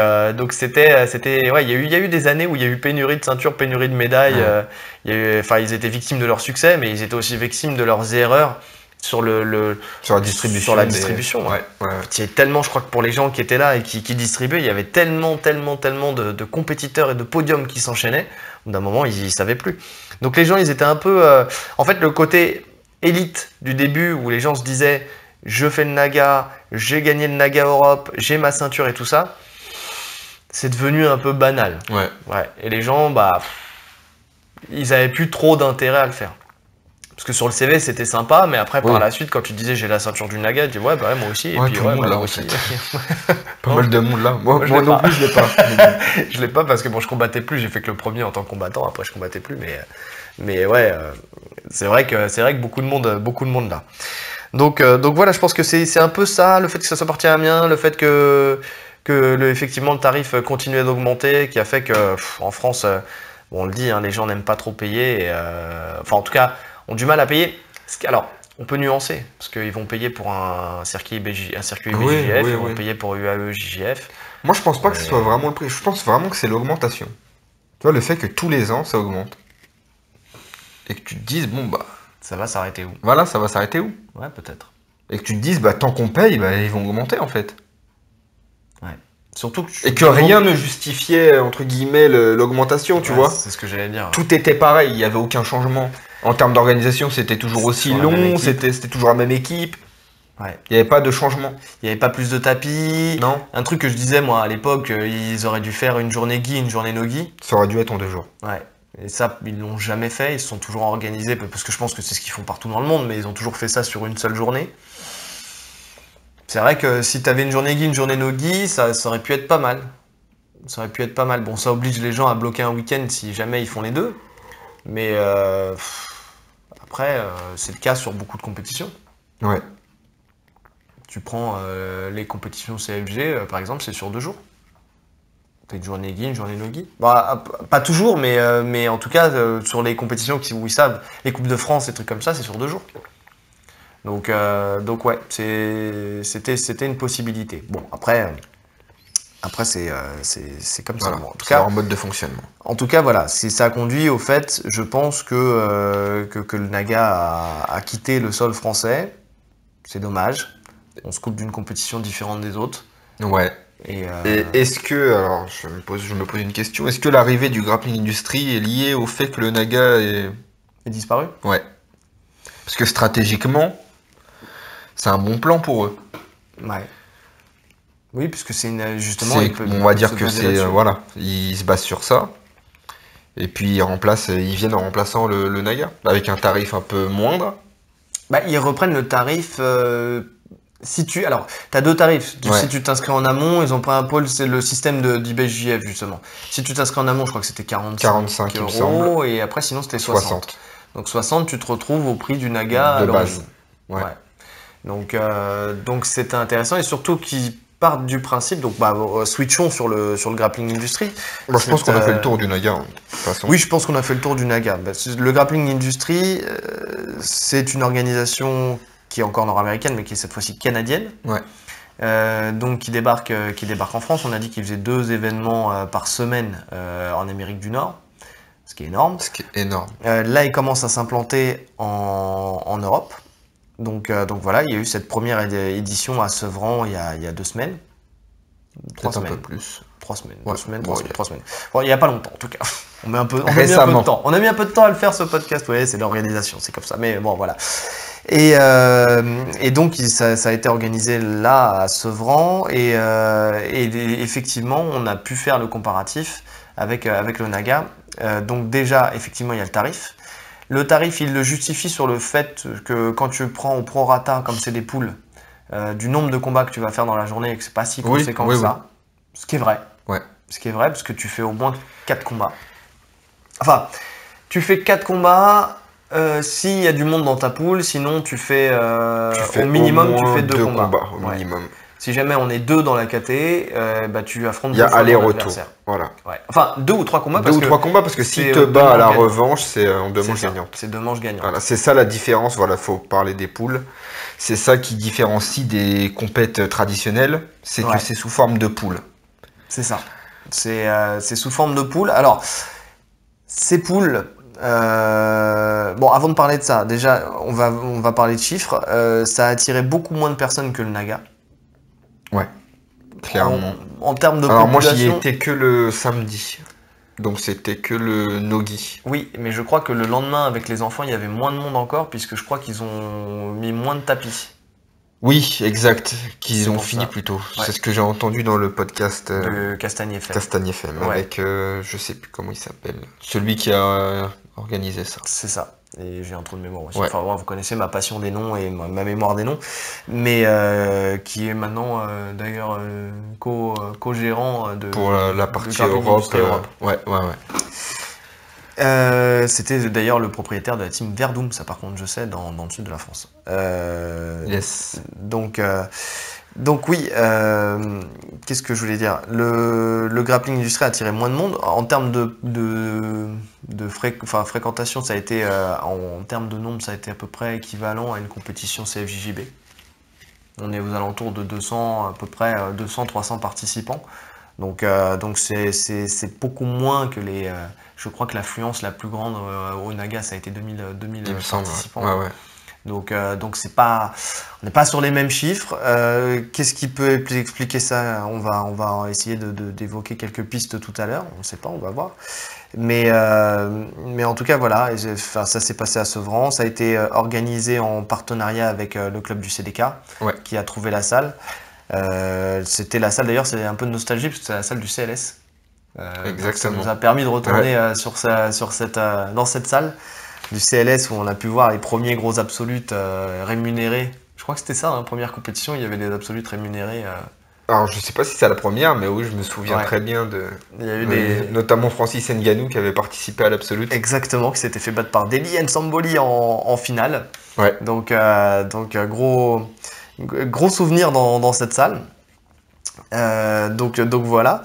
c'était ouais, il y a eu des années où il y a eu pénurie de ceintures, pénurie de médailles. Ouais. Ils étaient victimes de leur succès, mais ils étaient aussi victimes de leurs erreurs sur sur la distribution. Ouais. Il y a tellement, je crois que pour les gens qui étaient là et qui distribuaient, il y avait tellement de compétiteurs et de podiums qui s'enchaînaient. D'un moment, ils savaient plus. Donc les gens, ils étaient un peu, en fait, le côté élite du début où les gens se disaient je fais le Naga, j'ai gagné le Naga Europe, j'ai ma ceinture et tout ça, c'est devenu un peu banal. Ouais. Et les gens, bah, ils avaient plus trop d'intérêt à le faire. Parce que sur le CV, c'était sympa, mais après, par la suite, quand tu disais j'ai la ceinture du Naga, tu dis ouais, moi aussi. Et puis, tout le monde là, moi aussi. Pas mal de monde là. Moi non plus, je l'ai pas. Je l'ai pas parce que je combattais plus. J'ai fait que le premier en tant que combattant. Après, je combattais plus. Mais ouais, c'est vrai que beaucoup de monde là. Donc voilà, je pense que c'est un peu ça, le fait que ça soit parti à Amiens, le fait que effectivement le tarif continuait d'augmenter, qui a fait que en France, on le dit, hein, les gens n'aiment pas trop payer. Enfin, en tout cas, ont du mal à payer. Alors, on peut nuancer, parce qu'ils vont payer pour un circuit IBJJF, ils vont payer pour UAE, JJF. Moi, je pense pas que ce soit vraiment le prix. Je pense vraiment que c'est l'augmentation. Tu vois, le fait que tous les ans, ça augmente. Et que tu te dises, bon, bah... Ça va s'arrêter où? Voilà, ça va s'arrêter où? Ouais, peut-être. Et que tu te dises, bah, tant qu'on paye, bah, ils vont augmenter, en fait. Ouais. Surtout et que rien ne justifiait, entre guillemets, l'augmentation, tu vois. C'est ce que j'allais dire. Tout était pareil, il n'y avait aucun changement. En termes d'organisation, c'était toujours aussi long, c'était toujours la même équipe. Ouais. Il n'y avait pas de changement. Il n'y avait pas plus de tapis. Non. Un truc que je disais, moi, à l'époque, ils auraient dû faire une journée gi, une journée no gi. Ça aurait dû être en 2 jours. Ouais. Et ça, ils l'ont jamais fait. Ils se sont toujours organisés, parce que je pense que c'est ce qu'ils font partout dans le monde, mais ils ont toujours fait ça sur une seule journée. C'est vrai que si tu avais une journée gi, une journée no gi, ça aurait pu être pas mal. Ça aurait pu être pas mal. Bon, ça oblige les gens à bloquer un week-end si jamais ils font les deux. Mais après, c'est le cas sur beaucoup de compétitions. Ouais. Tu prends les compétitions CFG, par exemple, c'est sur 2 jours. T'as une journée gi, une journée no gi. Bah, pas toujours, mais en tout cas, sur les compétitions où ils savent, les Coupes de France, des trucs comme ça, c'est sur 2 jours. Donc ouais, c'était une possibilité. Bon, après c'est comme voilà, ça. Bon, en tout c'est cas, leur mode de fonctionnement. En tout cas, voilà, ça a conduit au fait, je pense que le Naga a quitté le sol français. C'est dommage. On se coupe d'une compétition différente des autres. Ouais. Et est-ce que, alors je me pose une question, est-ce que l'arrivée du Grappling Industry est liée au fait que le Naga est disparu? Ouais. Parce que stratégiquement, c'est un bon plan pour eux. Ouais. Oui, puisque c'est justement... on va dire que c'est... voilà, ils se basent sur ça. Et puis ils viennent en remplaçant le Naga, avec un tarif un peu moindre. Bah, ils reprennent le tarif... Alors, tu as 2 tarifs. Ouais. Si tu t'inscris en amont, ils ont pris un pôle, c'est le système d'IBJJF, justement. Si tu t'inscris en amont, je crois que c'était 45 il me semble. Et après, sinon, c'était 60. Donc 60, tu te retrouves au prix du Naga de à base. Ouais. Donc c'était intéressant, et surtout qu'ils partent du principe, donc switchons sur le Grappling Industry. Bah, je pense qu'on a fait le tour du Naga, de toute façon. Oui, je pense qu'on a fait le tour du Naga. Le Grappling Industry, c'est une organisation qui est encore nord-américaine, mais qui est cette fois-ci canadienne. Ouais. Donc qui débarque en France. On a dit qu'ils faisaient 2 événements par semaine en Amérique du Nord, ce qui est énorme. Là, ils commencent à s'implanter en Europe. Donc voilà, il y a eu cette première édition à Sevran il y a 2 semaines. 3 semaines. Un peu plus. 3 semaines. Ouais. 3 semaines. Bon, il n'y a pas longtemps, en tout cas. On a mis un peu de temps. On a mis un peu de temps à le faire, ce podcast. Oui, c'est l'organisation, c'est comme ça. Mais bon, voilà. Et donc, ça a été organisé là, à Sevran. Et effectivement, on a pu faire le comparatif avec le Naga. Donc déjà, effectivement, il y a le tarif. Le tarif, il le justifie sur le fait que quand tu prends au prorata, comme c'est des poules, du nombre de combats que tu vas faire dans la journée, et que c'est pas si conséquent que ça. Ce qui est vrai. Ouais. Ce qui est vrai, parce que tu fais au moins 4 combats. Enfin, tu fais 4 combats s'il y a du monde dans ta poule, sinon tu fais au minimum, tu fais 2 combats. Au minimum. Si jamais on est 2 dans la KT, tu affrontes 2 fois aller-retour. Voilà. Ouais. Enfin, 2 ou 3 combats. 2 ou 3 combats, parce que si te bats à la revanche, c'est en 2 manches gagnantes. C'est 2 manches gagnantes. Voilà, c'est ça la différence. Voilà, faut parler des poules. C'est ça qui différencie des compètes traditionnelles, c'est que c'est sous forme de poules. C'est ça. C'est sous forme de poules. Alors, ces poules. Bon, avant de parler de ça, déjà, on va parler de chiffres. Ça a attiré beaucoup moins de personnes que le Naga. Ouais, clairement. En termes de population... moi, j'y étais que le samedi. Donc, c'était que le no-gi. Oui, mais je crois que le lendemain, avec les enfants, il y avait moins de monde encore, puisque je crois qu'ils ont mis moins de tapis. Oui, exact. Qu'ils ont fini plus tôt. Ouais. C'est ce que j'ai entendu dans le podcast de Castagne FM. Castagne FM, avec, je sais plus comment il s'appelle. Celui qui a organisé ça. C'est ça. Et j'ai un trou de mémoire aussi. Enfin, vous connaissez ma passion des noms et ma mémoire des noms, mais qui est maintenant d'ailleurs co-gérant pour la partie Europe. C'était d'ailleurs le propriétaire de la team Verdum, ça par contre je sais, dans le sud de la France. Yes. Donc oui, qu'est-ce que je voulais dire? Le grappling industriel a attiré moins de monde. En termes de fréquentation, ça a été, en termes de nombre, ça a été à peu près équivalent à une compétition CFJJB. On est aux alentours de 200, à peu près 200-300 participants. Donc c'est beaucoup moins que les... je crois que l'affluence la plus grande au Naga, ça a été 2000 participants. Donc c'est pas, on n'est pas sur les mêmes chiffres. Qu'est-ce qui peut expliquer ça? On va essayer d'évoquer quelques pistes tout à l'heure. On ne sait pas, on va voir. Mais en tout cas voilà, ça s'est passé à Sevran. Ça a été organisé en partenariat avec le club du CDK, qui a trouvé la salle. C'était la salle, d'ailleurs, c'est un peu de nostalgie parce que c'est la salle du CLS. Exactement. Ça nous a permis de retourner dans cette salle du CLS où on a pu voir les premiers gros absolutes rémunérés. Je crois que c'était ça, hein, première compétition, il y avait des absolutes rémunérés. Alors je sais pas si c'est la première, mais oui, je me souviens très bien il y a eu notamment Francis Nganou qui avait participé à l'absolute. Exactement, qui s'était fait battre par Deli Nsamboli en finale. Donc gros souvenir dans cette salle. Donc voilà.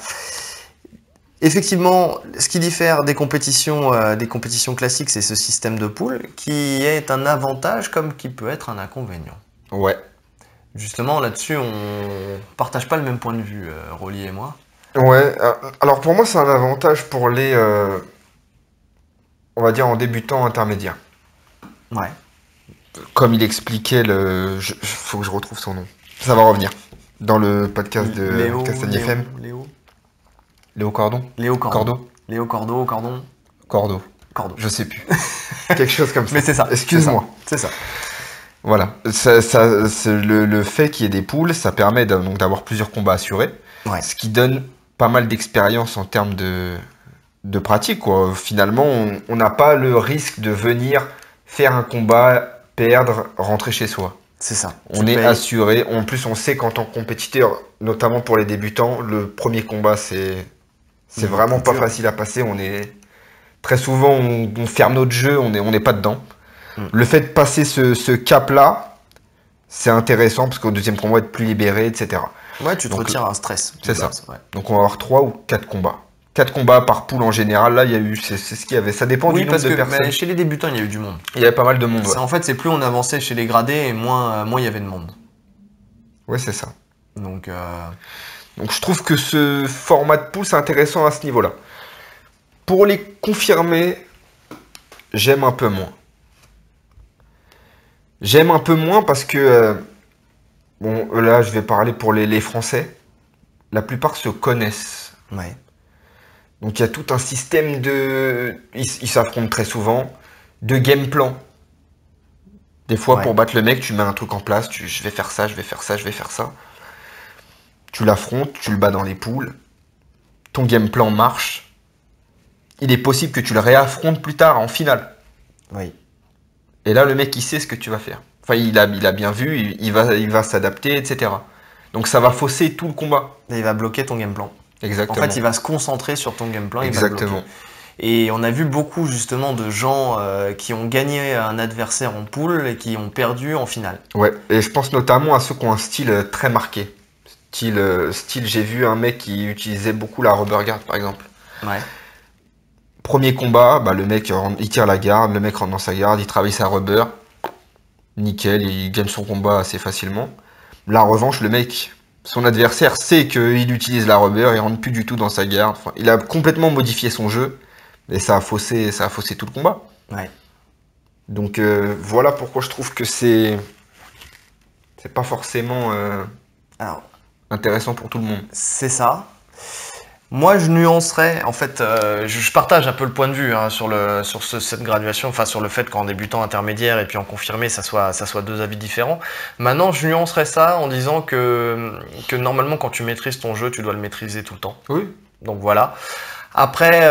Effectivement, ce qui diffère des compétitions classiques, c'est ce système de poule qui est un avantage comme qui peut être un inconvénient. Ouais. Justement, là-dessus, on partage pas le même point de vue, Rolly et moi. Ouais. Alors pour moi, c'est un avantage pour les, on va dire, en débutant intermédiaire. Ouais. Comme il expliquait faut que je retrouve son nom. Ça va revenir dans le podcast de Castagne FM. Léo Cordon. Cordo. Je sais plus. Quelque chose comme ça. Mais c'est ça. Excuse-moi. C'est ça. Voilà. Le fait qu'il y ait des poules, ça permet donc d'avoir plusieurs combats assurés. Ce qui donne pas mal d'expérience en termes de pratique, quoi. Finalement, on n'a pas le risque de venir faire un combat, perdre, rentrer chez soi. C'est ça. On est assuré. En plus, on sait qu'en tant que compétiteur, notamment pour les débutants, le premier combat, c'est vraiment pas facile à passer. Très souvent, on ferme notre jeu, on n'est pas dedans. Le fait de passer ce cap-là, c'est intéressant parce qu'au deuxième combat, être plus libéré, etc. Ouais, tu te retires un stress. C'est ça. Donc on va avoir 3 ou 4 combats. 4 combats par poule en général. Là, il y a eu, c'est ce qu'il y avait. Ça dépend du nombre de personnes. Mais chez les débutants, il y a eu du monde. Il y avait pas mal de monde. En fait, c'est plus on avançait chez les gradés et moins il y avait de monde. Ouais, c'est ça. Donc je trouve que ce format de poule, c'est intéressant à ce niveau-là. Pour les confirmer, j'aime un peu moins. J'aime un peu moins parce que, bon, là, je vais parler pour les Français. La plupart se connaissent. Ouais. Donc, il y a tout un système ils s'affrontent très souvent, de game plan. Des fois, pour battre le mec, tu mets un truc en place. Je vais faire ça, je vais faire ça, je vais faire ça. Tu l'affrontes, tu le bats dans les poules. Ton game plan marche. Il est possible que tu le réaffrontes plus tard, en finale. Oui. Et là, le mec, il sait ce que tu vas faire. Enfin, il a bien vu, il va s'adapter, etc. Donc, ça va fausser tout le combat. Et il va bloquer ton game plan. Exactement. En fait, il va se concentrer sur ton game plan. Exactement. Et on a vu beaucoup, justement, de gens qui ont gagné un adversaire en poule et qui ont perdu en finale. Ouais, et je pense notamment à ceux qui ont un style très marqué. Style, j'ai vu un mec qui utilisait beaucoup la rubber guard, par exemple. Ouais. Premier combat, le mec, il tire la garde, le mec rentre dans sa garde, il travaille sa rubber. Nickel, il gagne son combat assez facilement. La revanche, le mec, son adversaire sait qu'il utilise la rubber, il rentre plus du tout dans sa garde. Enfin, il a complètement modifié son jeu, et ça a faussé tout le combat. Ouais. Donc voilà pourquoi je trouve que c'est pas forcément intéressant pour tout le monde. C'est ça. Moi, je nuancerais, en fait, je partage un peu le point de vue sur cette graduation, enfin sur le fait qu'en débutant intermédiaire et puis en confirmé, ça soit deux avis différents. Maintenant, je nuancerais ça en disant que normalement, quand tu maîtrises ton jeu, tu dois le maîtriser tout le temps. Oui. Donc voilà. Après,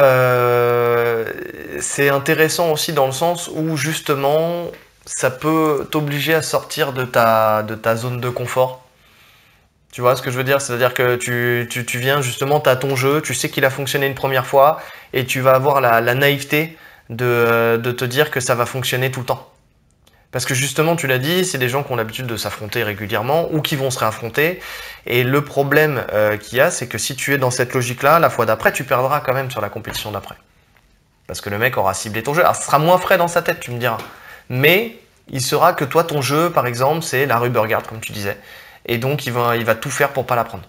c'est intéressant aussi dans le sens où justement ça peut t'obliger à sortir de ta zone de confort. Tu vois ce que je veux dire? C'est-à-dire que tu viens justement, tu as ton jeu, tu sais qu'il a fonctionné une première fois et tu vas avoir la naïveté de te dire que ça va fonctionner tout le temps. Parce que justement, tu l'as dit, c'est des gens qui ont l'habitude de s'affronter régulièrement ou qui vont se réaffronter. Et le problème qu'il y a, c'est que si tu es dans cette logique-là, la fois d'après, tu perdras quand même sur la compétition d'après. Parce que le mec aura ciblé ton jeu. Alors, ce sera moins frais dans sa tête, tu me diras. Mais il sera que toi, ton jeu, par exemple, c'est la rue Burgard, comme tu disais. Et donc, il va tout faire pour pas la prendre.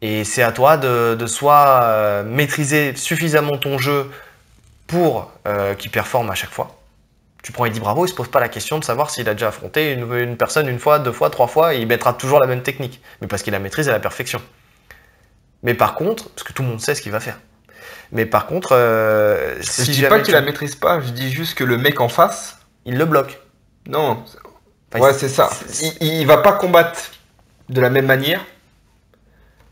Et c'est à toi de soit maîtriser suffisamment ton jeu pour qu'il performe à chaque fois. Tu prends Eddie Bravo, il se pose pas la question de savoir s'il a déjà affronté une personne une fois, 2 fois, 3 fois, et il mettra toujours la même technique. Mais parce qu'il la maîtrise à la perfection. Mais par contre, parce que tout le monde sait ce qu'il va faire. Mais par contre, si je dis pas qu'il la maîtrise pas, je dis juste que le mec en face, il le bloque. Non, enfin, ouais, c'est ça. Il va pas combattre de la même manière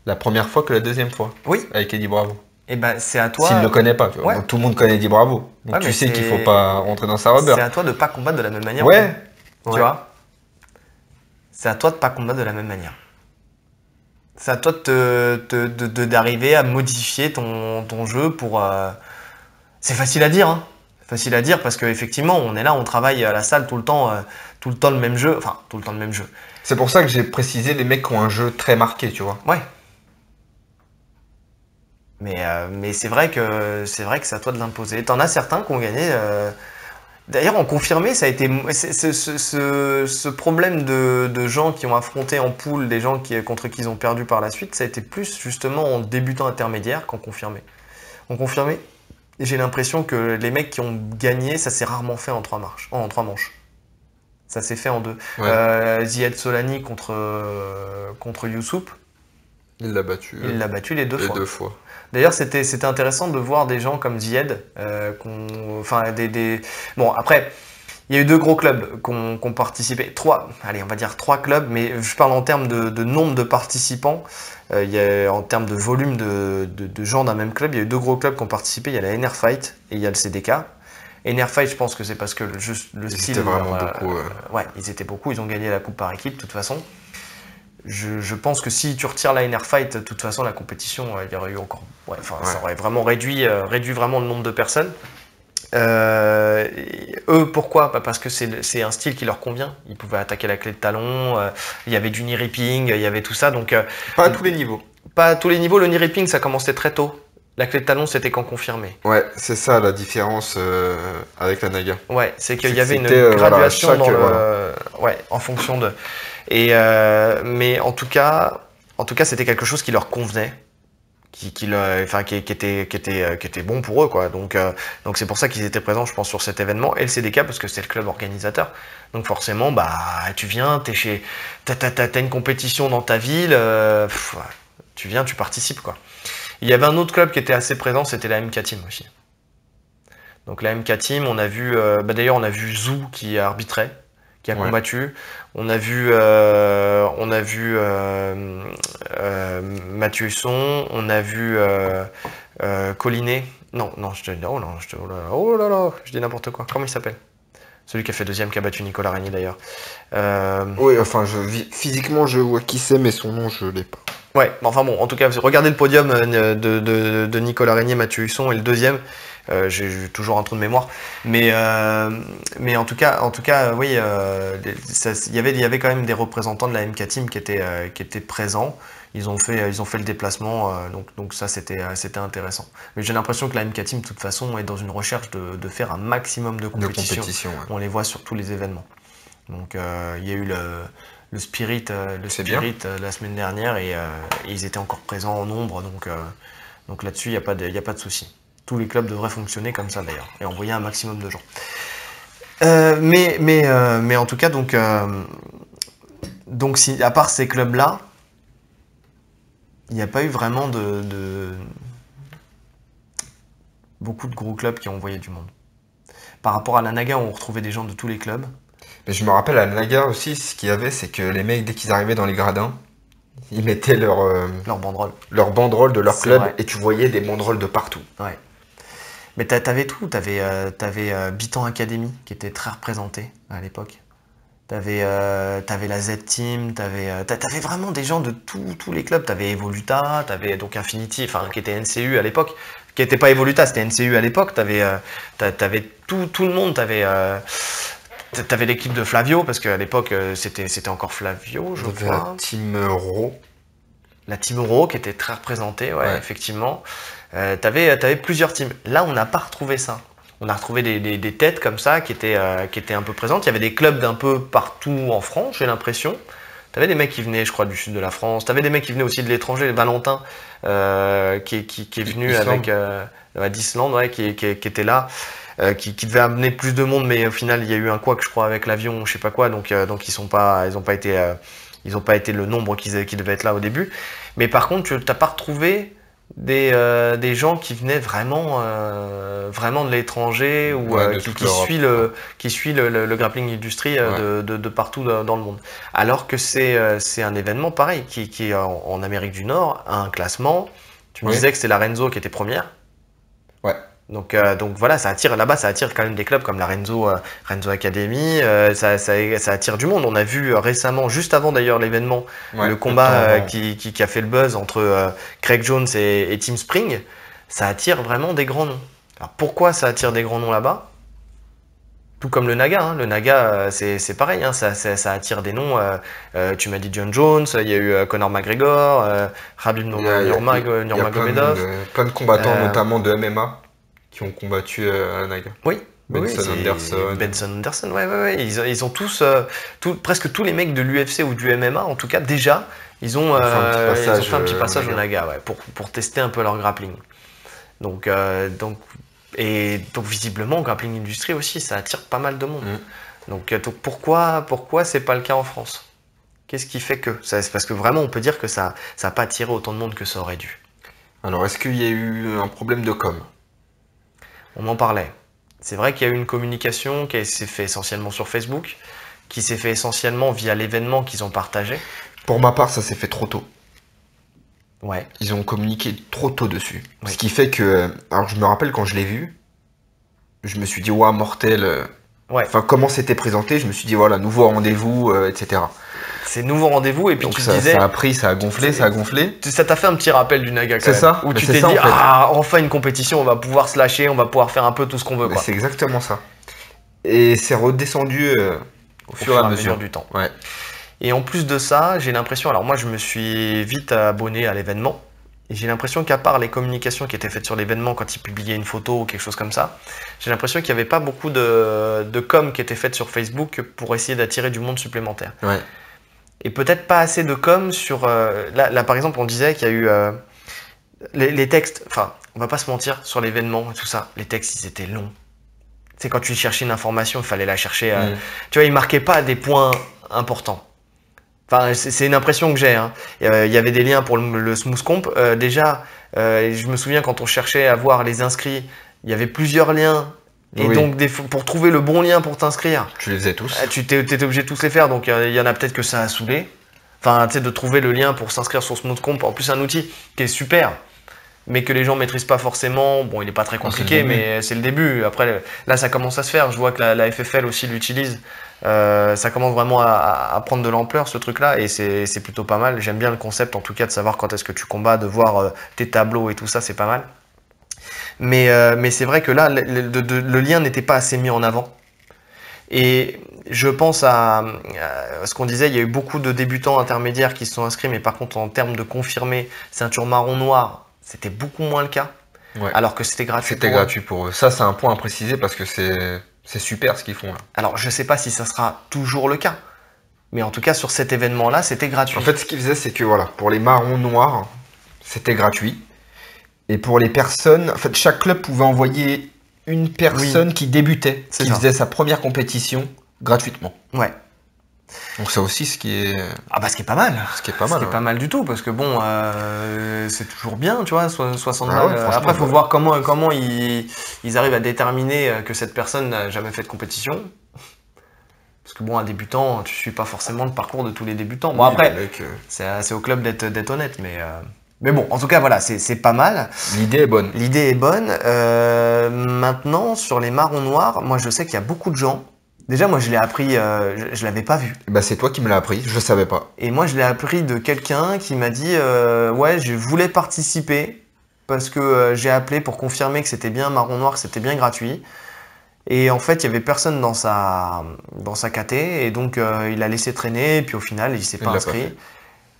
la première fois que la deuxième fois. Oui. Avec Eddie Bravo. Et ben c'est à toi. S'il ne le connaît pas, ouais. Donc, tout le monde connaît Eddie Bravo. Donc ouais, tu sais qu'il faut pas rentrer dans sa rubber. C'est à toi de pas combattre de la même manière. Ouais. Tu vois. C'est à toi de pas combattre de la même manière. C'est à toi d'arriver à modifier ton jeu pour. C'est facile à dire, hein. Facile à dire parce qu'effectivement, on est là, on travaille à la salle tout le temps le même jeu. Enfin, tout le temps le même jeu. C'est pour ça que j'ai précisé les mecs qui ont un jeu très marqué, tu vois. Ouais. Mais c'est vrai que c'est à toi de l'imposer. T'en as certains qui ont gagné. D'ailleurs, en confirmé, ça a été ce problème de gens qui ont affronté en poule des gens contre qui ils ont perdu par la suite, ça a été plus justement en débutant intermédiaire qu'en confirmé. En confirmé, j'ai l'impression que les mecs qui ont gagné, ça s'est rarement fait en 3 manches. Ça s'est fait en 2. Ouais. Ziad Solani contre Youssouf. Il l'a battu. Il l'a battu les 2 fois. 2 fois. D'ailleurs, c'était intéressant de voir des gens comme Zied, Bon, après, il y a eu 2 gros clubs qui ont participé. 3 clubs, mais je parle en termes de nombre de participants. En termes de volume de gens d'un même club, il y a eu 2 gros clubs qui ont participé. Il y a la NR Fight et il y a le CDK. NR Fight, je pense que c'est parce que le style... Ils étaient vraiment beaucoup. Ouais, ils étaient beaucoup. Ils ont gagné la coupe par équipe, de toute façon. Je pense que si tu retires la NR Fight, de toute façon, la compétition, il y aurait eu encore... Ouais. Ça aurait vraiment réduit vraiment le nombre de personnes. Eux, pourquoi? Parce que c'est un style qui leur convient. Ils pouvaient attaquer la clé de talon, il y avait du knee ripping, il y avait tout ça. Donc, pas à tous les niveaux. Pas à tous les niveaux. Le knee ripping, ça commençait très tôt. La clé de talon, c'était quand confirmé. Ouais, c'est ça la différence avec la Naga. Ouais, c'est qu'il y avait une graduation en fonction de... mais en tout cas, c'était quelque chose qui leur convenait, qui était bon pour eux, quoi. Donc c'est pour ça qu'ils étaient présents, je pense, sur cet événement. Et le CDK parce que c'est le club organisateur. Donc forcément, tu viens, t'as une compétition dans ta ville, tu viens, tu participes, quoi. Il y avait un autre club qui était assez présent, c'était la MK Team aussi. Donc la MK Team, on a vu, d'ailleurs on a vu Zou qui arbitrait, qui a combattu. On a vu Mathieu Husson, on a vu Collinet. Oh là là, je dis n'importe quoi. Comment il s'appelle? Celui qui a fait 2e, qui a battu Nicolas Régnier d'ailleurs. Oui, enfin, physiquement je vois qui c'est, mais son nom je l'ai pas. Ouais, enfin bon, en tout cas, regardez le podium de Nicolas Régnier, Mathieu Husson et le 2e. J'ai toujours un trou de mémoire, mais en tout cas, oui, il y avait quand même des représentants de la MK Team qui étaient présents. Ils ont fait le déplacement, donc ça c'était intéressant. Mais j'ai l'impression que la MK Team de toute façon est dans une recherche de faire un maximum de compétition. On les voit sur tous les événements. Donc il y a eu le Spirit la semaine dernière et ils étaient encore présents en nombre, donc là-dessus il y a pas de souci. Tous les clubs devraient fonctionner comme ça d'ailleurs et envoyer un maximum de gens. Mais en tout cas donc si à part ces clubs-là, il n'y a pas eu vraiment beaucoup de gros clubs qui ont envoyé du monde. Par rapport à la Naga, on retrouvait des gens de tous les clubs. Mais je me rappelle à la Naga aussi, ce qu'il y avait, c'est que les mecs, dès qu'ils arrivaient dans les gradins, ils mettaient leur banderole. Leur banderole de leur club, et tu voyais des banderoles de partout. Ouais. Mais t'avais tout. T'avais Bitan Academy qui était très représenté à l'époque. T'avais la Z-Team, t'avais vraiment des gens de tous les clubs. T'avais Evoluta, t'avais donc Infinity, enfin qui était NCU à l'époque, qui n'était pas Evoluta, c'était NCU à l'époque. T'avais tout le monde. T'avais l'équipe de Flavio parce qu'à l'époque c'était encore Flavio, je crois. La Team Euro. La Team Euro qui était très représentée, ouais. Effectivement. T'avais plusieurs teams. Là, on n'a pas retrouvé ça. On a retrouvé des têtes comme ça qui étaient un peu présentes. Il y avait des clubs d'un peu partout en France, j'ai l'impression. T'avais des mecs qui venaient, je crois, du sud de la France. T'avais des mecs qui venaient aussi de l'étranger. Valentin, qui est venu avec d'Islande, ouais, qui était là, qui devait amener plus de monde, mais au final, il y a eu un couac, je crois, avec l'avion, je sais pas quoi. Donc ils ont pas été le nombre qui devait être là au début. Mais par contre, tu n'as pas retrouvé des gens qui venaient vraiment de l'étranger ou qui suit le grappling industry de partout dans le monde. Alors que c'est un événement pareil qui en Amérique du Nord a un classement. Tu me disais que c'est la Renzo qui était première. Ouais. Donc voilà, ça attire quand même des clubs comme la Renzo Academy, ça attire du monde. On a vu récemment, juste avant d'ailleurs l'événement, le combat qui a fait le buzz entre Craig Jones et Team Spring. Ça attire vraiment des grands noms. Alors pourquoi ça attire des grands noms là-bas? Tout comme le Naga, hein. Le Naga c'est pareil, hein. Ça attire des noms. Tu m'as dit John Jones, il y a eu Conor McGregor, Khabib Nurmagomedov. Plein de combattants, notamment de MMA. Qui ont combattu à Naga. Oui. Benson Anderson, ouais. Ils ont tous, presque tous les mecs de l'UFC ou du MMA, en tout cas, déjà, ils ont fait un petit passage au Naga, ouais, pour tester un peu leur grappling. Donc visiblement, grappling industry aussi, ça attire pas mal de monde. Donc pourquoi c'est pas le cas en France? Qu'est-ce qui fait que? C'est parce que vraiment, on peut dire que ça n'a pas attiré autant de monde que ça aurait dû. Alors, est-ce qu'il y a eu un problème de com? On en parlait. C'est vrai qu'il y a eu une communication qui s'est faite essentiellement sur Facebook, qui s'est fait essentiellement via l'événement qu'ils ont partagé. Pour ma part, ça s'est fait trop tôt. Ouais. Ils ont communiqué trop tôt dessus. Oui. Ce qui fait que... Alors, je me rappelle quand je l'ai vu, je me suis dit, ouah, mortel. Ouais. Enfin, comment c'était présenté, je me suis dit, voilà, nouveau rendez-vous, etc. C'est nouveau rendez-vous, et puis donc tu ça, disais... ça a pris, ça a gonflé. Ça t'a fait un petit rappel du Naga, quand même. C'est ça. Où tu t'es dit, en fait. Enfin une compétition, on va pouvoir se lâcher, on va pouvoir faire un peu tout ce qu'on veut. C'est exactement ça. Et c'est redescendu au fur et à mesure du temps. Ouais. Et en plus de ça, j'ai l'impression... Alors moi, je me suis vite abonné à l'événement. Et j'ai l'impression qu'à part les communications qui étaient faites sur l'événement quand ils publiaient une photo ou quelque chose comme ça, j'ai l'impression qu'il n'y avait pas beaucoup de com qui était faite sur Facebook pour essayer d'attirer du monde supplémentaire. Ouais. Et peut-être pas assez de com sur... Là, par exemple, on disait qu'il y a eu les textes, enfin, on va pas se mentir, sur l'événement et tout ça, les textes, ils étaient longs. Tu sais, quand tu cherchais une information, il fallait la chercher. Tu vois, ils marquaient pas des points importants. Enfin, c'est une impression que j'ai. Hein. Il y avait des liens pour le Smooth Comp. Déjà, je me souviens quand on cherchait à voir les inscrits, il y avait plusieurs liens. Et donc, pour trouver le bon lien pour t'inscrire, tu les faisais tous. Tu étais obligé de tous les faire. Donc, il y en a peut-être que ça a saoulé. Enfin, tu sais, de trouver le lien pour s'inscrire sur Smooth Comp. En plus, un outil qui est super, mais que les gens maîtrisent pas forcément. Bon, il est pas très compliqué, mais c'est le début. Après, là, ça commence à se faire. Je vois que la FFL aussi l'utilise. Ça commence vraiment à prendre de l'ampleur, ce truc-là, et c'est plutôt pas mal. J'aime bien le concept, en tout cas, de savoir quand est-ce que tu combats, de voir tes tableaux et tout ça, c'est pas mal. Mais c'est vrai que là, le lien n'était pas assez mis en avant. Et je pense à ce qu'on disait, il y a eu beaucoup de débutants intermédiaires qui se sont inscrits, mais par contre, en termes de confirmés, ceinture marron-noir, c'était beaucoup moins le cas. Ouais. Alors que c'était gratuit. C'était gratuit pour eux. Ça, c'est un point à préciser parce que c'est super ce qu'ils font là. Alors, je sais pas si ça sera toujours le cas. Mais en tout cas, sur cet événement-là, c'était gratuit. En fait, ce qu'ils faisaient, c'est que voilà, pour les marrons noirs, c'était gratuit. Et pour les personnes, en fait, chaque club pouvait envoyer une personne qui débutait, qui faisait sa première compétition gratuitement. Ouais. Donc c'est aussi ce qui est... Ah bah ce qui est pas mal. Ce qui est pas mal. Ce qui est pas mal du tout, parce que bon, c'est toujours bien, tu vois, 60 balles. Après, il faut voir comment ils arrivent à déterminer que cette personne n'a jamais fait de compétition. Parce que bon, un débutant, tu suis pas forcément le parcours de tous les débutants. Bon, après, c'est au club d'être honnête, mais... Mais bon, en tout cas, voilà, c'est pas mal. L'idée est bonne. L'idée est bonne. Maintenant, sur les marrons noirs, moi, je sais qu'il y a beaucoup de gens. Déjà, moi, je l'ai appris, je l'avais pas vu. Bah, c'est toi qui me l'as appris, je savais pas. Et moi, je l'ai appris de quelqu'un qui m'a dit, ouais, je voulais participer parce que j'ai appelé pour confirmer que c'était bien marron noir, que c'était bien gratuit. Et en fait, il y avait personne dans sa KT, et donc il a laissé traîner, et puis au final, il s'est pas inscrit.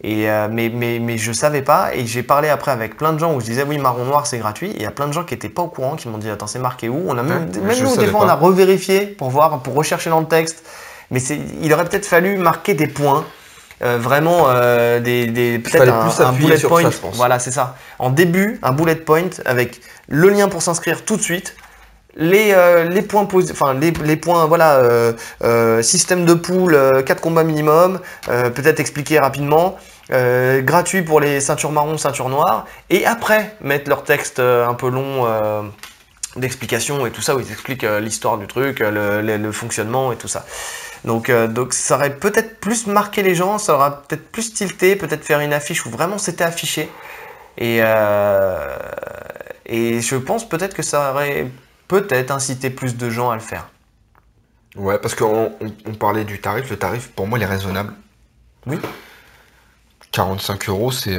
Et mais je savais pas, et j'ai parlé après avec plein de gens où je disais oui, marron noir c'est gratuit, et il y a plein de gens qui étaient pas au courant, qui m'ont dit attends, c'est marqué où? On a même nous des fois on a revérifié pour voir, pour rechercher dans le texte, mais il aurait peut-être fallu marquer des points. Vraiment peut-être un bullet point, ça, voilà, c'est ça. En début, un bullet point avec le lien pour s'inscrire tout de suite, les points les points, voilà, système de pool, 4 combats minimum, peut-être expliquer rapidement, gratuit pour les ceintures marron, ceintures noires, et après mettre leur texte un peu long d'explication et tout ça, où ils expliquent l'histoire du truc, le fonctionnement et tout ça. Donc ça aurait peut-être plus marqué les gens, ça aurait peut-être plus tilté, peut-être faire une affiche où vraiment c'était affiché. Et je pense peut-être que ça aurait peut-être incité plus de gens à le faire. Ouais, parce qu'on parlait du tarif. Le tarif, pour moi, il est raisonnable. Oui. 45 €, c'est...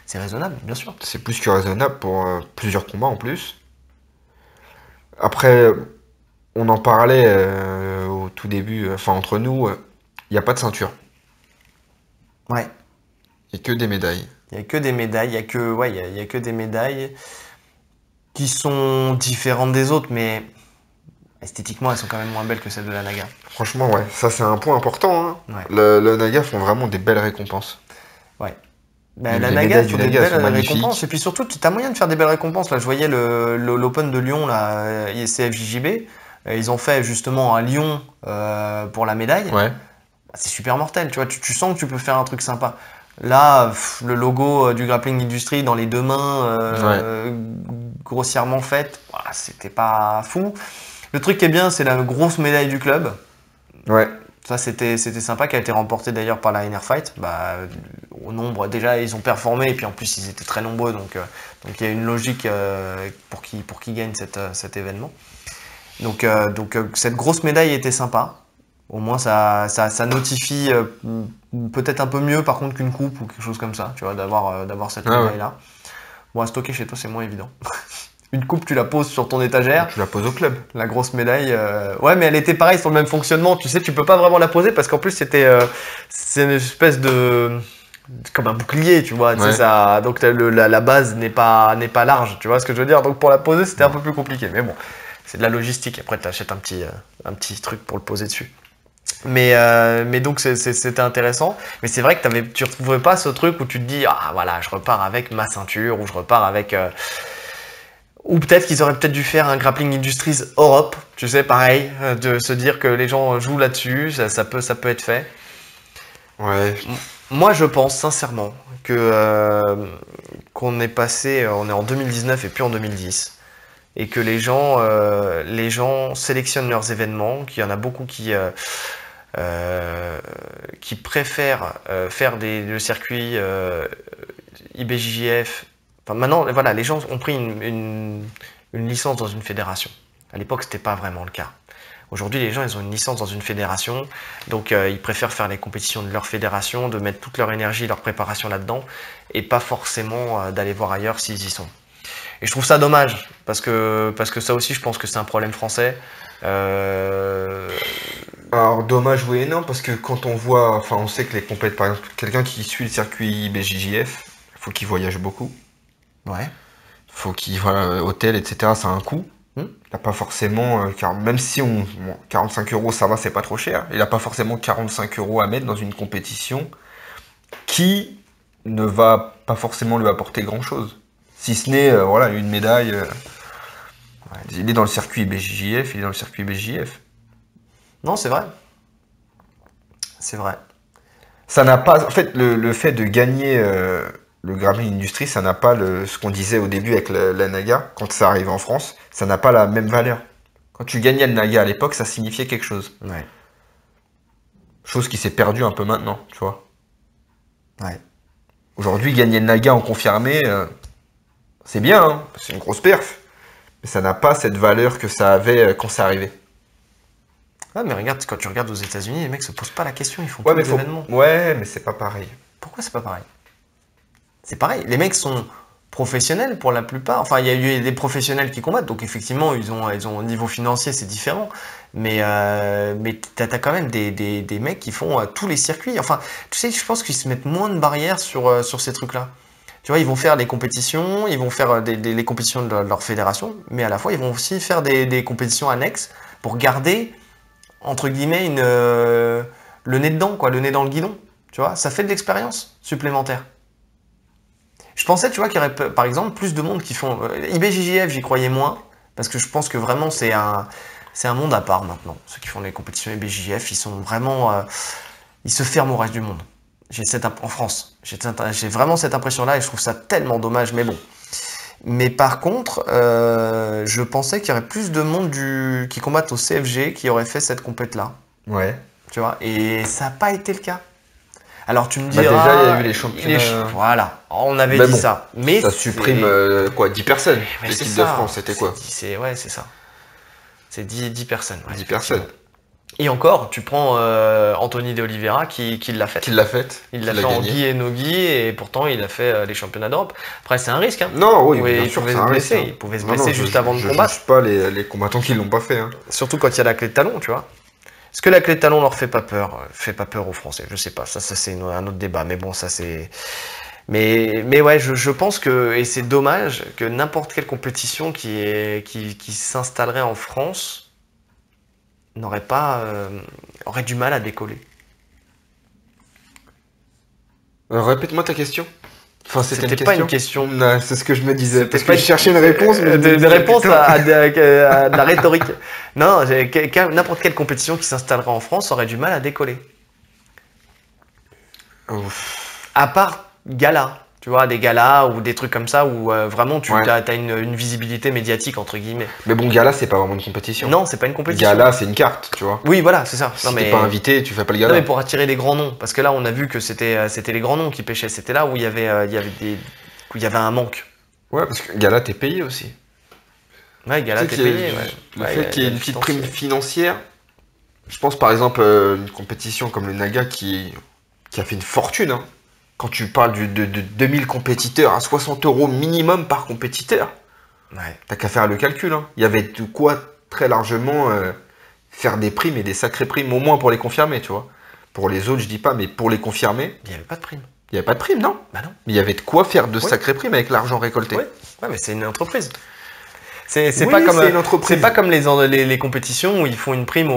C'est raisonnable, bien sûr. C'est plus que raisonnable pour plusieurs combats en plus. Après... On en parlait au tout début, enfin entre nous, il n'y a pas de ceinture. Ouais. Il n'y a que des médailles. Il n'y a que des médailles, il y a que des médailles qui sont différentes des autres, mais esthétiquement, elles sont quand même moins belles que celles de la Naga. Franchement, ouais, ça c'est un point important. Hein. Ouais. Le Naga font vraiment des belles récompenses. Ouais. Bah, la Naga font des belles récompenses, et puis surtout, tu as moyen de faire des belles récompenses. Là, je voyais l'Open de Lyon, là, ISCF-JJB. Ils ont fait justement un lion pour la médaille. Ouais. C'est super mortel, tu vois. Tu sens que tu peux faire un truc sympa. Là, le logo du Grappling Industry dans les deux mains, grossièrement fait, voilà, c'était pas fou. Le truc qui est bien, c'est la grosse médaille du club. Ouais. Ça, c'était sympa, qui a été remporté d'ailleurs par la Inner Fight. Bah, au nombre, déjà, ils ont performé, et puis en plus, ils étaient très nombreux, donc il y a une logique pour qui gagne cet événement. Donc cette grosse médaille était sympa. Au moins ça notifie peut-être un peu mieux par contre qu'une coupe ou quelque chose comme ça, tu vois, d'avoir cette médaille-là. Bon, à stocker chez toi, c'est moins évident. Une coupe, tu la poses sur ton étagère. Tu la poses au club. La grosse médaille, ouais, mais elle était pareille sur le même fonctionnement. Tu sais, tu peux pas vraiment la poser parce qu'en plus c'est une espèce de comme un bouclier, tu vois. Ouais. Ça, donc la base n'est pas large, tu vois ce que je veux dire. Donc pour la poser, c'était un peu plus compliqué, mais bon. C'est de la logistique, après tu achètes un petit truc pour le poser dessus. Mais donc c'était intéressant. Mais c'est vrai que tu retrouvais pas ce truc où tu te dis ah voilà, je repars avec ma ceinture, ou je repars avec... Ou peut-être qu'ils auraient peut-être dû faire un Grappling Industries Europe, tu sais, pareil, de se dire que les gens jouent là-dessus, ça peut être fait. Ouais. Moi je pense sincèrement qu'on est passé, on est en 2019 et puis en 2010. Et que les gens sélectionnent leurs événements, qu'il y en a beaucoup qui préfèrent faire le circuit IBJJF. Enfin, maintenant, voilà, les gens ont pris une licence dans une fédération. À l'époque, c'était pas vraiment le cas. Aujourd'hui, les gens, ils ont une licence dans une fédération, donc ils préfèrent faire les compétitions de leur fédération, de mettre toute leur énergie, leur préparation là-dedans, et pas forcément d'aller voir ailleurs s'ils y sont. Et je trouve ça dommage, parce que ça aussi, je pense que c'est un problème français. Alors, dommage, oui et non, parce que quand on voit, enfin, on sait que les compétitions, par exemple, quelqu'un qui suit le circuit BJJF, il faut qu'il voyage beaucoup. Ouais. Faut qu'il, voilà, hôtel, etc., ça a un coût. Il n'a pas forcément, même si 45 €, ça va, c'est pas trop cher. Il n'a pas forcément 45 € à mettre dans une compétition qui ne va pas forcément lui apporter grand-chose. Si ce n'est, voilà, une médaille. Il est dans le circuit BJJF, il est dans le circuit BJJF. Non, c'est vrai. C'est vrai. Ça n'a pas. En fait, le fait de gagner le Grappling Industry, ça n'a pas ce qu'on disait au début avec la Naga, quand ça arrive en France, ça n'a pas la même valeur. Quand tu gagnais le Naga à l'époque, ça signifiait quelque chose. Ouais. Chose qui s'est perdue un peu maintenant, tu vois. Ouais. Aujourd'hui, gagner le Naga en confirmé, c'est bien, hein, c'est une grosse perf. Mais ça n'a pas cette valeur que ça avait quand c'est arrivé. Ah, mais regarde, quand tu regardes aux États-Unis, les mecs se posent pas la question, ils font tous les événements. Ouais, mais c'est pas pareil. Pourquoi c'est pas pareil? C'est pareil, les mecs sont professionnels pour la plupart. Enfin, il y a eu des professionnels qui combattent, donc effectivement, ils ont au niveau financier, c'est différent. Mais t'as quand même des mecs qui font tous les circuits. Enfin, tu sais, je pense qu'ils se mettent moins de barrières sur ces trucs-là. Tu vois, ils vont faire les compétitions, ils vont faire les compétitions de leur fédération, mais à la fois, ils vont aussi faire des compétitions annexes pour garder, entre guillemets, le nez dedans, quoi, le nez dans le guidon. Tu vois, ça fait de l'expérience supplémentaire. Je pensais, tu vois, qu'il y aurait, par exemple, plus de monde qui font... IBJJF, j'y croyais moins, parce que je pense que vraiment, c'est un monde à part maintenant. Ceux qui font les compétitions IBJJF, ils sont vraiment... ils se ferment au reste du monde. En France. J'ai vraiment cette impression-là, et je trouve ça tellement dommage, mais bon. Mais par contre, je pensais qu'il y aurait plus de monde qui combattent au CFG qui aurait fait cette compète-là. Ouais. Tu vois, et ça n'a pas été le cas. Alors tu me Bah diras... déjà, il y a eu les championnats. Voilà, on avait dit ça. Mais ça supprime quoi, 10 personnes. L'équipe de France, c'était quoi? Ouais, c'est ça. C'est 10 personnes. Ouais, 10 personnes. Et encore, tu prends Anthony De Oliveira qui l'a fait. Qui l'a fait. Il l'a fait en gi et no gi, et pourtant il a fait les championnats d'Europe. Après, c'est un risque. Hein. Non, oui, bien sûr, c'est un risque. Il pouvait se blesser juste avant de combattre. Je ne juge pas les combattants qui l'ont pas fait. Hein. Surtout quand il y a la clé de talon, tu vois. Est-ce que la clé de talon leur fait pas peur aux Français? Je sais pas, ça c'est un autre débat, mais bon, ça c'est... Mais ouais, je pense que, et c'est dommage, que n'importe quelle compétition qui s'installerait en France aurait du mal à décoller. Répète-moi ta question. Enfin, c'était pas une question. C'est ce que je me disais. Parce que je cherchais une réponse. Mais de réponse à de la rhétorique. Non, n'importe quelle compétition qui s'installerait en France aurait du mal à décoller. Ouf. À part gala. Tu vois, des galas ou des trucs comme ça où vraiment tu as une visibilité médiatique, entre guillemets. Mais bon, gala, c'est pas vraiment une compétition. Non, c'est pas une compétition. Gala, c'est une carte, tu vois. Oui, voilà, c'est ça. Si t'es pas invité, tu fais pas le gala. Non, mais pour attirer les grands noms. Parce que là, on a vu que c'était les grands noms qui pêchaient. C'était là où il y avait un manque. Ouais, parce que gala, t'es payé aussi. Ouais, gala, t'es payé. Le fait qu'il y ait une petite prime financière, je pense par exemple une compétition comme le Naga qui a fait une fortune, hein. Quand tu parles de 2000 compétiteurs à 60 € minimum par compétiteur, t'as qu'à faire le calcul. Hein. Il y avait de quoi très largement faire des primes et des sacrées primes, au moins pour les confirmer, tu vois. Pour les autres, je dis pas, mais pour les confirmer... Il n'y avait pas de prime. Il n'y avait pas de prime, non? Bah non. Mais il y avait de quoi faire de sacrées primes avec l'argent récolté. Ouais, mais c'est une entreprise. C'est pas comme les compétitions où ils font une prime,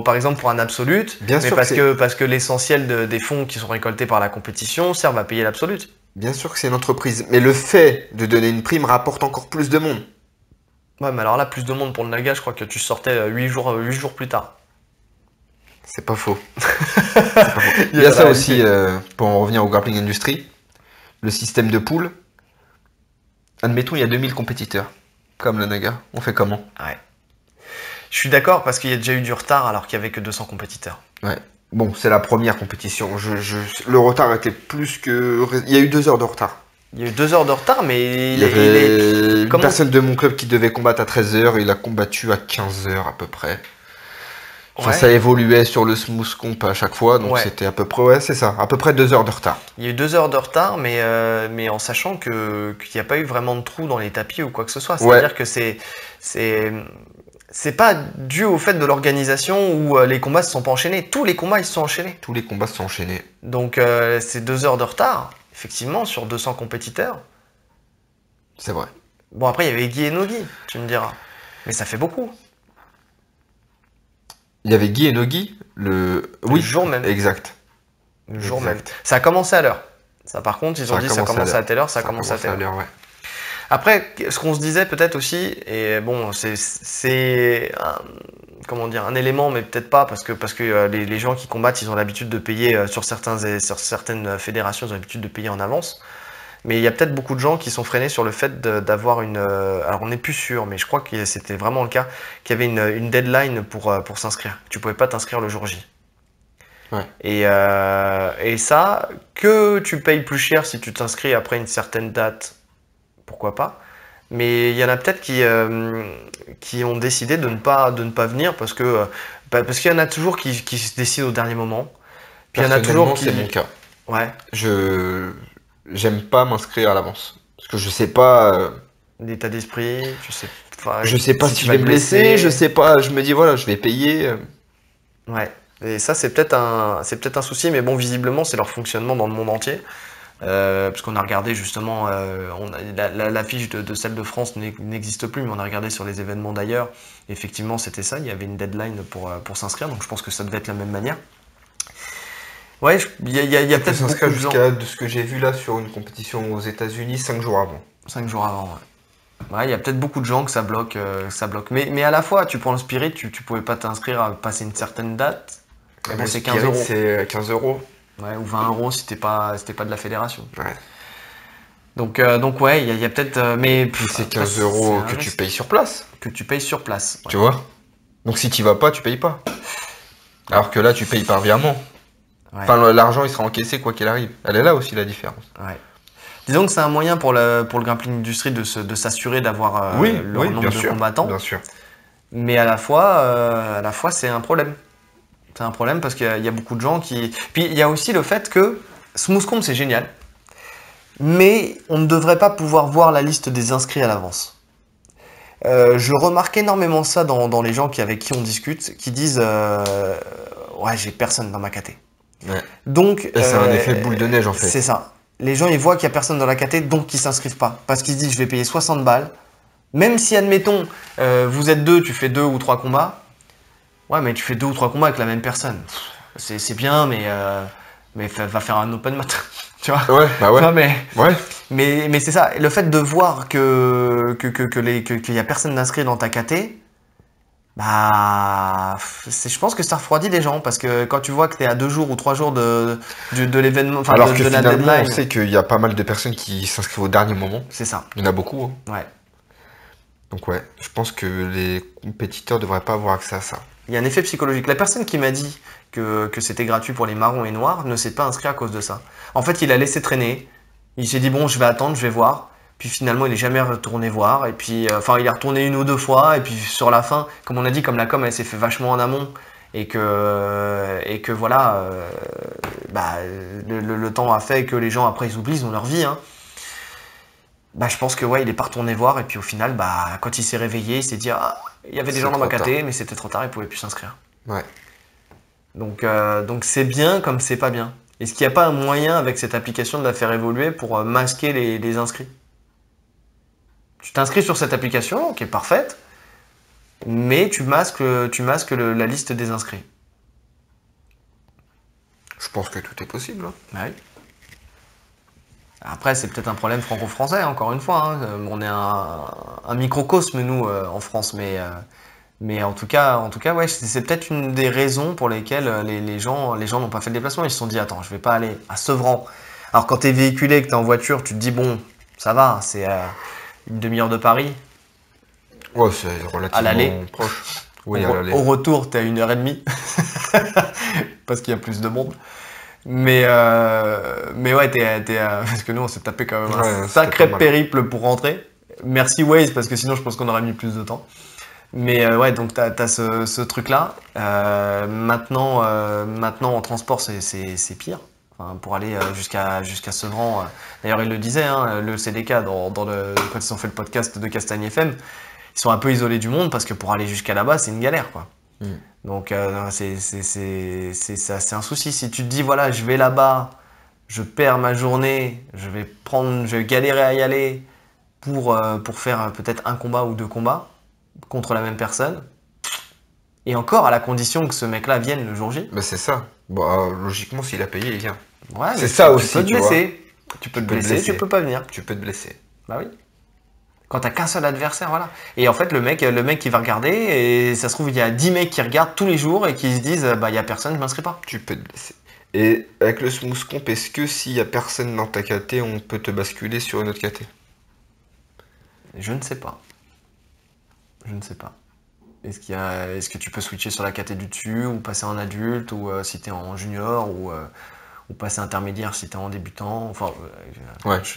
par exemple, pour un absolute, parce que l'essentiel des fonds qui sont récoltés par la compétition servent à payer l'absolute. Bien sûr que c'est une entreprise, mais le fait de donner une prime rapporte encore plus de monde. Ouais, mais alors là, plus de monde pour le Naga, je crois que tu sortais 8 jours plus tard. C'est pas faux. Il y a ça aussi, pour en revenir au grappling industry, le système de pool. Admettons, il y a 2000 compétiteurs. Comme le Naga, on fait comment? Ouais. Je suis d'accord parce qu'il y a déjà eu du retard alors qu'il n'y avait que 200 compétiteurs. Ouais. Bon, c'est la première compétition. Le retard était plus que... Il y a eu 2 heures de retard. Il y a eu 2 heures de retard, mais il y avait une personne de mon club qui devait combattre à 13 h, il a combattu à 15 h à peu près. Enfin, ça évoluait sur le smooth comp à chaque fois, donc c'était à peu près, c'est ça, à peu près 2 heures de retard. Il y a eu 2 heures de retard, mais en sachant qu'il n'y a pas eu vraiment de trou dans les tapis ou quoi que ce soit. C'est-à-dire que c'est pas dû au fait de l'organisation où les combats se sont pas enchaînés. Tous les combats, ils se sont enchaînés. Tous les combats se sont enchaînés. Donc, c'est 2 heures de retard, effectivement, sur 200 compétiteurs. C'est vrai. Bon, après, il y avait Guy et Nogi, tu me diras. Mais ça fait beaucoup. Il y avait Guy et Nogi le jour même. Exact. Le jour même. Ça a commencé à l'heure. Ça, par contre, ils ont dit ça commence à telle heure, ça commence à telle heure. Ouais. Après, ce qu'on se disait peut-être aussi, et bon, c'est comment dire, un élément, mais peut-être pas, parce que les gens qui combattent, ils ont l'habitude de payer sur certaines fédérations, ils ont l'habitude de payer en avance. Mais il y a peut-être beaucoup de gens qui sont freinés sur le fait d'avoir une... alors on n'est plus sûr, mais je crois que c'était vraiment le cas, qu'il y avait une deadline pour s'inscrire. Tu pouvais pas t'inscrire le jour J. Ouais. Et ça, que tu payes plus cher si tu t'inscris après une certaine date, pourquoi pas. Mais il y en a peut-être qui ont décidé de ne pas venir parce qu'il y en a toujours qui se décident au dernier moment. Puis il y en a toujours qui... c'est mon cas. Ouais. J'aime pas m'inscrire à l'avance. Parce que je sais pas... L'état d'esprit, tu sais... je sais pas si je vais me blesser, je sais pas... Je me dis, voilà, je vais payer... Ouais. Et ça, c'est peut-être un souci, mais bon, visiblement, c'est leur fonctionnement dans le monde entier. Parce qu'on a regardé justement, la fiche de celle de France n'existe plus, mais on a regardé sur les événements d'ailleurs. Effectivement, c'était ça, il y avait une deadline pour s'inscrire, donc je pense que ça devait être la même manière. Ouais, il y a peut-être s'inscrire jusqu'à, de ce que j'ai vu là, sur une compétition aux États-Unis 5 jours avant. 5 jours avant, ouais. Ouais, il y a peut-être beaucoup de gens que ça bloque. Mais à la fois, tu prends le Spirit, tu pouvais pas t'inscrire à passer une certaine date. Mais bon, c'est 15 €. C'est 15 €. Ouais, ou 20 € si t'es pas de la fédération. Ouais. Donc ouais, il y a peut-être... mais c'est 15 € que tu payes sur place. Que tu payes sur place. Ouais. Tu vois. Donc si tu vas pas, tu payes pas. Alors que là, tu payes par virement. Ouais. Enfin, l'argent, il sera encaissé quoi qu'il arrive. Elle est là aussi la différence. Ouais. Disons que c'est un moyen pour le grappling industry de s'assurer d'avoir le nombre de combattants. Bien sûr. Mais à la fois, c'est un problème. C'est un problème parce qu'il y a beaucoup de gens qui... Puis il y a aussi le fait que Smooth Comp, c'est génial. Mais on ne devrait pas pouvoir voir la liste des inscrits à l'avance. Je remarque énormément ça dans les gens avec qui on discute, qui disent ouais, j'ai personne dans ma KT. Ouais. Donc, c'est un effet boule de neige en fait. C'est ça. Les gens ils voient qu'il n'y a personne dans la KT, donc ils s'inscrivent pas. Parce qu'ils se disent je vais payer 60 balles. Même si, admettons, vous êtes deux, tu fais 2 ou 3 combats. Ouais, mais tu fais 2 ou 3 combats avec la même personne. C'est bien, mais va faire un open mat. Tu vois? Ouais, bah ouais. Non, ouais. Mais c'est ça. Le fait de voir qu'il y a personne d'inscrit dans ta KT, bah, je pense que ça refroidit les gens parce que quand tu vois que tu es à 2 jours ou 3 jours de l'événement, enfin alors de que la finalement, deadline. on sait qu'il y a pas mal de personnes qui s'inscrivent au dernier moment. C'est ça. Il y en a beaucoup. Hein. Ouais. Donc ouais, je pense que les compétiteurs devraient pas avoir accès à ça. Il y a un effet psychologique. La personne qui m'a dit que c'était gratuit pour les marrons et noirs ne s'est pas inscrit à cause de ça. En fait, il a laissé traîner. Il s'est dit bon, je vais attendre, je vais voir. Puis finalement, il n'est jamais retourné voir. Et puis, il est retourné 1 ou 2 fois. Et puis sur la fin, comme on a dit, comme la com, elle s'est fait vachement en amont. Et que voilà, le temps a fait que les gens après ils oublient, ils ont leur vie. Hein. Bah, je pense que ouais, il est pas retourné voir. Et puis au final, quand il s'est réveillé, il s'est dit ah, il y avait des gens dans ma KT, mais c'était trop tard, il pouvait plus s'inscrire. Ouais. Donc c'est bien comme c'est pas bien. Est-ce qu'il n'y a pas un moyen avec cette application de la faire évoluer pour masquer les inscrits? Tu t'inscris sur cette application, qui est parfaite, mais tu masques la liste des inscrits. Je pense que tout est possible. Hein. Bah oui. Après, c'est peut-être un problème franco-français, encore une fois. Hein. On est un microcosme, nous, en France, mais en tout cas, ouais, c'est peut-être une des raisons pour lesquelles les gens n'ont pas fait le déplacement. Ils se sont dit, attends, je vais pas aller à Sevran. Alors quand tu es véhiculé, que tu es en voiture, tu te dis, bon, ça va, c'est une demi-heure de Paris. Ouais, c'est relativement proche. Oui, au retour, tu es à 1h30. Parce qu'il y a plus de monde. Mais ouais, parce que nous, on s'est tapé quand même un sacré périple pour rentrer. Merci Waze, parce que sinon, je pense qu'on aurait mis plus de temps. Mais ouais, donc t'as ce truc-là. Maintenant, en transport, c'est pire. Enfin, pour aller jusqu'à Sevran. D'ailleurs, il le disait, hein, le CDK, quand ils ont fait le podcast de Castagne FM, ils sont un peu isolés du monde parce que pour aller jusqu'à là-bas, c'est une galère, quoi. Donc c'est un souci. Si tu te dis, voilà, je vais là-bas, je perds ma journée, je vais galérer à y aller pour faire peut-être un combat ou 2 combats contre la même personne, et encore à la condition que ce mec-là vienne le jour J. Bah c'est ça. Bon, logiquement, s'il a payé, il vient. Ouais, c'est ça aussi. Tu peux te blesser. Tu peux te blesser, tu peux pas venir. Tu peux te blesser. Bah oui. Quand t'as qu'un seul adversaire, voilà. Et en fait, le mec qui va regarder, et ça se trouve, il y a 10 mecs qui regardent tous les jours et qui se disent, il y a personne, je m'inscris pas. Tu peux te blesser. Et avec le Smooth Comp, est-ce que s'il y a personne dans ta KT, on peut te basculer sur une autre KT? Je ne sais pas. Je ne sais pas. Est-ce que tu peux switcher sur la caté du dessus, ou passer en adulte, ou si t'es en junior, ou passer intermédiaire si t'es en débutant. Enfin,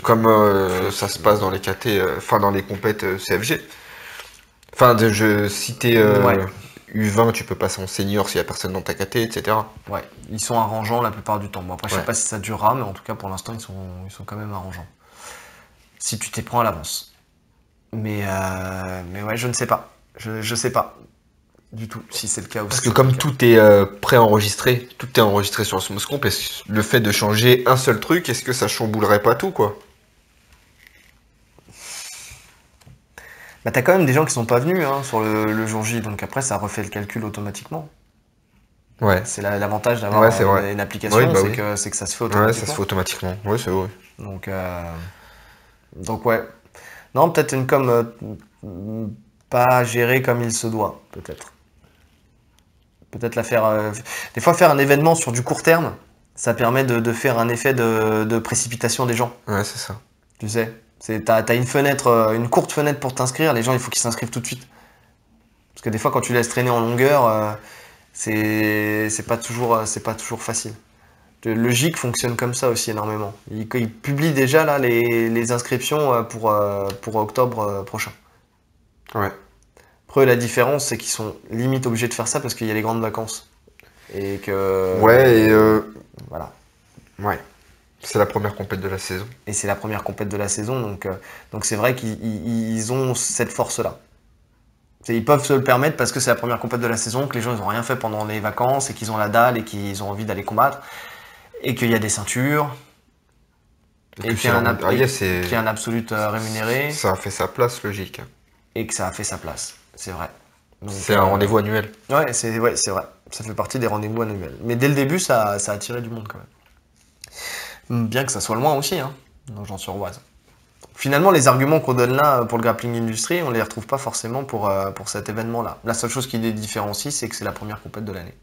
comme ça se passe dans les KT, dans les compètes CFG. Si t'es U20, tu peux passer en senior s'il y a personne dans ta KT, etc. Ouais, ils sont arrangeants la plupart du temps. Bon, après, je sais pas si ça durera, mais en tout cas, pour l'instant, ils sont quand même arrangeants. Si tu t'y prends à l'avance. Mais ouais, je ne sais pas. Je sais pas du tout si c'est le cas aussi. Parce que comme tout est préenregistré, tout est enregistré sur Osmoscomp, le fait de changer un seul truc, est-ce que ça chamboulerait pas tout, quoi? Bah, t'as quand même des gens qui sont pas venus sur le jour J, donc après ça refait le calcul automatiquement. Ouais. C'est l'avantage d'avoir une application, c'est que ça se fait automatiquement. Ouais, ça se fait automatiquement. Ouais, c'est vrai. Donc ouais. Non, peut-être une com pas gérée comme il se doit, peut-être. Peut-être la faire. Des fois, faire un événement sur du court terme, ça permet de faire un effet de précipitation des gens. Ouais, c'est ça. Tu sais, t'as une fenêtre, une courte fenêtre pour t'inscrire. Les gens, il faut qu'ils s'inscrivent tout de suite. Parce que des fois, quand tu laisses traîner en longueur, c'est pas toujours facile. Le GIC fonctionne comme ça aussi énormément. Il publie déjà là les inscriptions pour octobre prochain. Ouais. Après, la différence, c'est qu'ils sont limite obligés de faire ça parce qu'il y a les grandes vacances. Et que... Ouais, voilà. Ouais. C'est la première compète de la saison. Et c'est la première compète de la saison, donc c'est vrai qu'ils ont cette force-là. Ils peuvent se le permettre parce que c'est la première compète de la saison, que les gens ils ont rien fait pendant les vacances et qu'ils ont la dalle et qu'ils ont envie d'aller combattre. Et qu'il y a des ceintures. Et qu'il y a un absolute rémunéré. Ça a fait sa place, logique. Et que ça a fait sa place, c'est vrai. C'est un rendez-vous annuel. Ouais, c'est vrai. Ça fait partie des rendez-vous annuels. Mais dès le début, ça a attiré du monde quand même. Bien que ça soit loin aussi, dans Jean-sur-Oise. Finalement, les arguments qu'on donne là pour le grappling industry, on les retrouve pas forcément pour cet événement-là. La seule chose qui les différencie, c'est que c'est la première compète de l'année.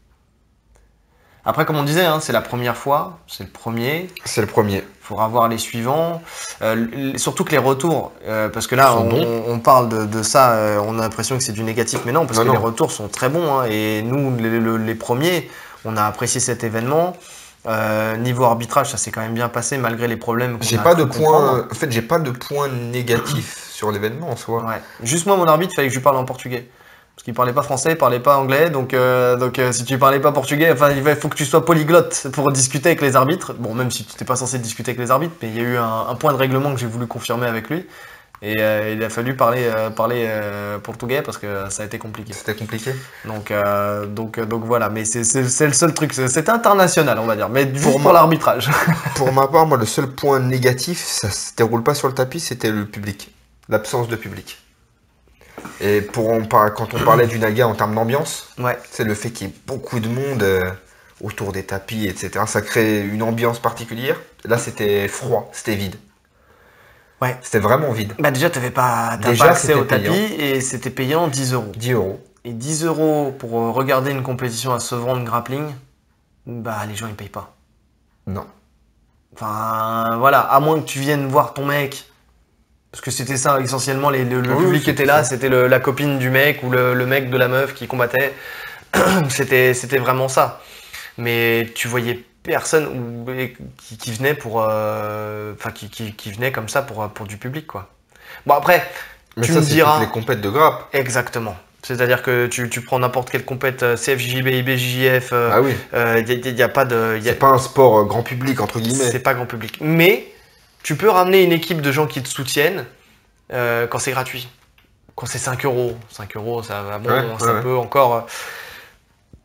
Après, comme on disait, c'est la première fois, c'est le premier. C'est le premier. Il faudra voir les suivants. Surtout que les retours, parce que là, on parle de ça, on a l'impression que c'est du négatif, mais non, parce que les retours sont très bons. Et nous, les premiers, on a apprécié cet événement. Niveau arbitrage, ça s'est quand même bien passé, malgré les problèmes qu'on a. J'ai pas de point négatif sur l'événement en soi. Ouais. Juste moi, mon arbitre, il fallait que je lui parle en portugais. Parce qu'il parlait pas français, il parlait pas anglais, donc si tu parlais pas portugais, il faut que tu sois polyglotte pour discuter avec les arbitres. Bon, même si tu n'étais pas censé discuter avec les arbitres, mais il y a eu un point de règlement que j'ai voulu confirmer avec lui. Et il a fallu parler portugais parce que ça a été compliqué. C'était compliqué. Donc voilà, mais c'est le seul truc, c'est international on va dire, mais juste pour l'arbitrage. Pour ma part, moi le seul point négatif, ça se déroule pas sur le tapis, c'était le public, l'absence de public. Et quand on parlait du Naga en termes d'ambiance, c'est le fait qu'il y ait beaucoup de monde autour des tapis, etc. Ça crée une ambiance particulière. Là, c'était froid, c'était vide. Ouais. C'était vraiment vide. Bah déjà, t'avais pas accès au tapis et c'était payant 10 €. 10 €. Et 10 € pour regarder une compétition à Sevran de grappling, bah les gens ils payent pas. Non. Enfin voilà, à moins que tu viennes voir ton mec. Parce que c'était ça, essentiellement, le public qui était là, c'était la copine du mec ou le mec de la meuf qui combattait. C'était vraiment ça. Mais tu voyais personne qui venait qui venait comme ça pour du public, quoi. Bon, après, mais tu me diras... les compètes de grappe. Exactement. C'est-à-dire que tu prends n'importe quelle compète, CFJB, IBJJF, ah oui. Y a pas de... C'est pas un sport grand public, entre guillemets. C'est pas grand public. Mais... tu peux ramener une équipe de gens qui te soutiennent quand c'est gratuit. Quand c'est 5 €. 5 €, ça va bon, ça peut encore...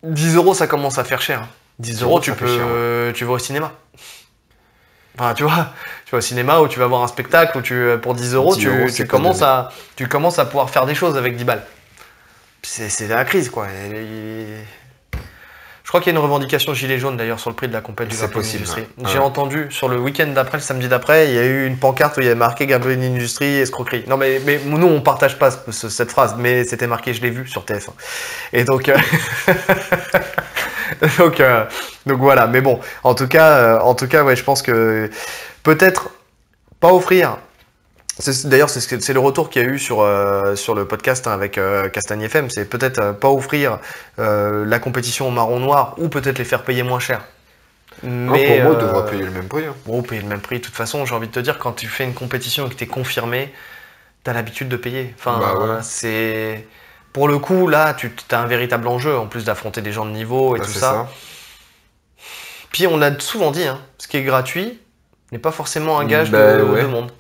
10 € ça commence à faire cher. 10 € tu vas au cinéma. Enfin, tu vas au cinéma ou tu vas voir un spectacle où pour 10 € tu commences à pouvoir faire des choses avec 10 balles. C'est la crise, quoi. Je crois qu'il y a une revendication gilet jaune d'ailleurs sur le prix de la compète du grappling industry. J'ai entendu sur le week-end d'après, le samedi d'après, il y a eu une pancarte où il y avait marqué grappling industry escroquerie. Non mais nous on partage pas cette phrase, mais c'était marqué, je l'ai vu sur TF1. Et donc donc voilà. Mais bon, en tout cas, ouais, je pense que peut-être pas offrir D'ailleurs, c'est le retour qu'il y a eu sur le podcast avec Castagne FM, c'est peut-être pas offrir la compétition au marron-noir ou peut-être les faire payer moins cher. Mais pour moi, on devra payer le même prix. Hein. Bon, payer le même prix. De toute façon, j'ai envie de te dire, quand tu fais une compétition et que tu es confirmé, tu as l'habitude de payer. Enfin, c'est... Pour le coup, là, tu as un véritable enjeu, en plus d'affronter des gens de niveau et tout ça. Puis on a souvent dit, hein, ce qui est gratuit n'est pas forcément un gage de monde.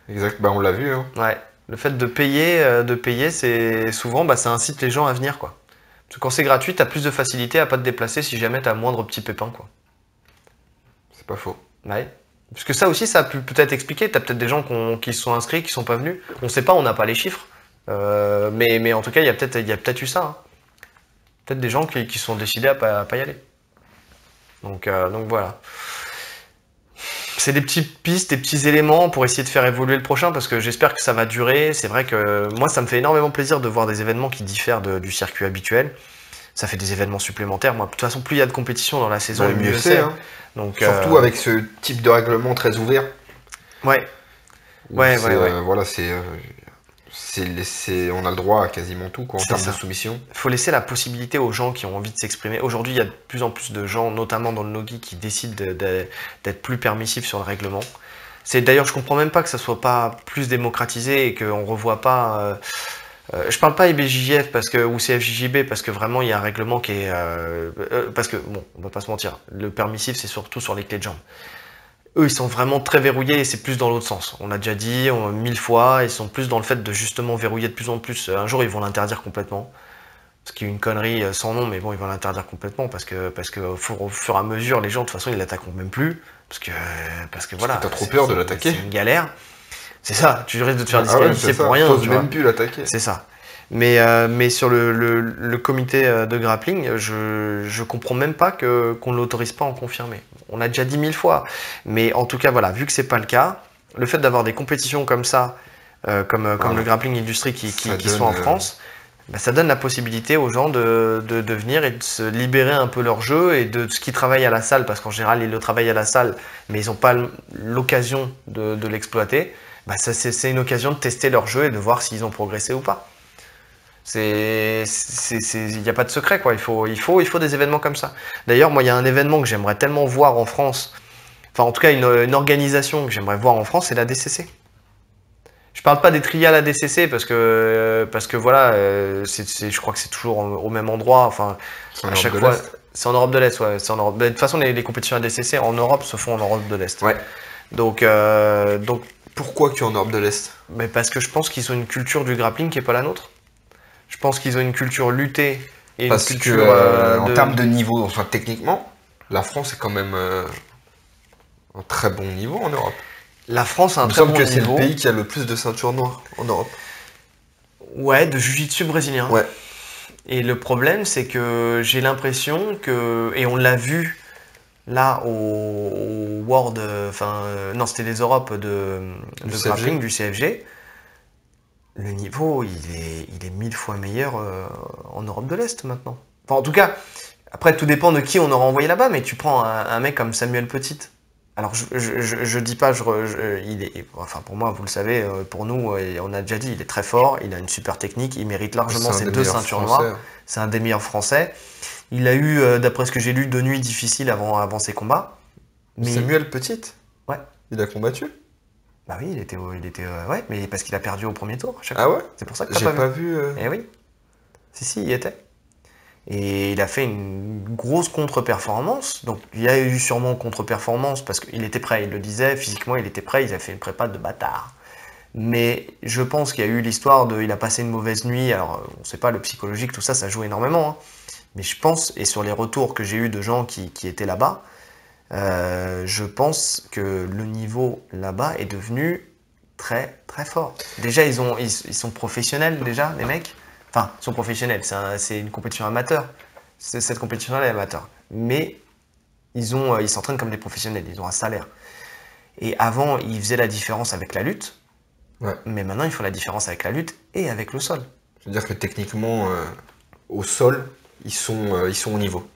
Exact, on l'a vu. Hein. Ouais, le fait de payer, c'est souvent, ça incite les gens à venir, quoi. Parce que quand c'est gratuit, t'as plus de facilité à pas te déplacer si jamais t'as moindre petit pépin, quoi. C'est pas faux. Ouais. Parce que ça aussi, ça a pu peut-être expliquer. T'as peut-être des gens qui se sont inscrits, qui sont pas venus. On sait pas, on n'a pas les chiffres. Mais en tout cas, il y a peut-être eu ça. Hein. Peut-être des gens qui sont décidés à pas y aller. Donc voilà. C'est des petites pistes, des petits éléments pour essayer de faire évoluer le prochain parce que j'espère que ça va durer. C'est vrai que moi, ça me fait énormément plaisir de voir des événements qui diffèrent du circuit habituel. Ça fait des événements supplémentaires. Moi, de toute façon, plus il y a de compétition dans la saison, mieux c'est. Hein. Donc, surtout avec ce type de règlement très ouvert. Ouais. Voilà, on a le droit à quasiment tout quoi, en termes de soumission. Il faut laisser la possibilité aux gens qui ont envie de s'exprimer. Aujourd'hui, il y a de plus en plus de gens, notamment dans le no-gi, qui décident d'être plus permissifs sur le règlement. D'ailleurs, je comprends même pas que ça soit pas plus démocratisé et qu'on revoie pas... je parle pas IBJJF ou CFJJB parce que vraiment il y a un règlement qui est... parce que, bon, on va pas se mentir, le permissif c'est surtout sur les clés de jambes. Eux, ils sont vraiment très verrouillés et c'est plus dans l'autre sens. On l'a déjà dit 1000 fois, ils sont plus dans le fait de justement verrouiller de plus en plus. Un jour, ils vont l'interdire complètement. Ce qui est une connerie sans nom, mais bon, ils vont l'interdire complètement parce que au fur et à mesure, les gens, de toute façon, ils l'attaqueront même plus. Parce que voilà. T'as trop peur de l'attaquer. C'est une galère. C'est ça, tu risques de te faire disqualifier pour rien. Tu même plus l'attaquer. C'est ça. Mais sur le comité de grappling, je comprends même pas qu'on ne l'autorise pas en confirmé. On l'a déjà dit 1000 fois. Mais en tout cas, voilà, vu que c'est pas le cas, le fait d'avoir des compétitions comme ça, comme le grappling industry qui sont en France, ça donne la possibilité aux gens de venir et de se libérer un peu leur jeu et de ce qu'ils travaillent à la salle, parce qu'en général, ils le travaillent à la salle, mais ils n'ont pas l'occasion de l'exploiter. C'est une occasion de tester leur jeu et de voir s'ils ont progressé ou pas. Il n'y a pas de secret, quoi. Il faut des événements comme ça. D'ailleurs, moi, il y a un événement que j'aimerais tellement voir en France, enfin, en tout cas, une organisation que j'aimerais voir en France, c'est la DCC. Je parle pas des trials à DCC parce que voilà, je crois que c'est toujours au même endroit. Enfin, à chaque fois, c'est en Europe de l'Est, ouais. C'est en Europe. De toute façon, les compétitions à DCC en Europe se font en Europe de l'Est. Ouais. Donc, pourquoi que tu es en Europe de l'Est? Mais parce que je pense qu'ils ont une culture du grappling qui est pas la nôtre. Je pense qu'ils ont une culture luttée et parce une culture en termes de niveau, enfin techniquement, la France est quand même un très bon niveau en Europe. La France a un très bon niveau. Il me semble que c'est le pays qui a le plus de ceintures noires en Europe. Ouais, de jiu-jitsu brésilien. Ouais. Et le problème, c'est que j'ai l'impression que, et on l'a vu là au World, non, c'était les Europes de grappling du CFG. Le niveau, il est 1000 fois meilleur en Europe de l'Est maintenant. Enfin, en tout cas, après, tout dépend de qui on aura envoyé là-bas, mais tu prends un mec comme Samuel Petit. Alors, je dis pas, pour moi, vous le savez, pour nous, on a déjà dit, il est très fort, il a une super technique, il mérite largement ses 2 ceintures noires. C'est un des meilleurs Français. Il a eu, d'après ce que j'ai lu, 2 nuits difficiles avant ses combats. Mais... Samuel Petit? Ouais. Il a combattu? Bah oui, il était ouais, mais parce qu'il a perdu au premier tour. Ah ouais? C'est pour ça que j'ai pas vu. Eh oui. Si, il y était. Et il a fait une grosse contre-performance. Donc il y a eu sûrement contre-performance parce qu'il était prêt, il le disait, physiquement il était prêt, il a fait une prépa de bâtard. Mais je pense qu'il y a eu l'histoire il a passé une mauvaise nuit, alors on sait pas, le psychologique, tout ça, ça joue énormément. Hein. Mais je pense, et sur les retours que j'ai eu de gens qui étaient là-bas, je pense que le niveau là-bas est devenu très très fort. Déjà, ils sont professionnels déjà, les mecs. Enfin, ils sont professionnels, c'est une compétition amateur. Cette compétition-là est amateur. Mais ils s'entraînent comme des professionnels, ils ont un salaire. Et avant, ils faisaient la différence avec la lutte. Ouais. Mais maintenant, ils font la différence avec la lutte et avec le sol. C'est-à-dire que techniquement, au sol, ils sont au niveau.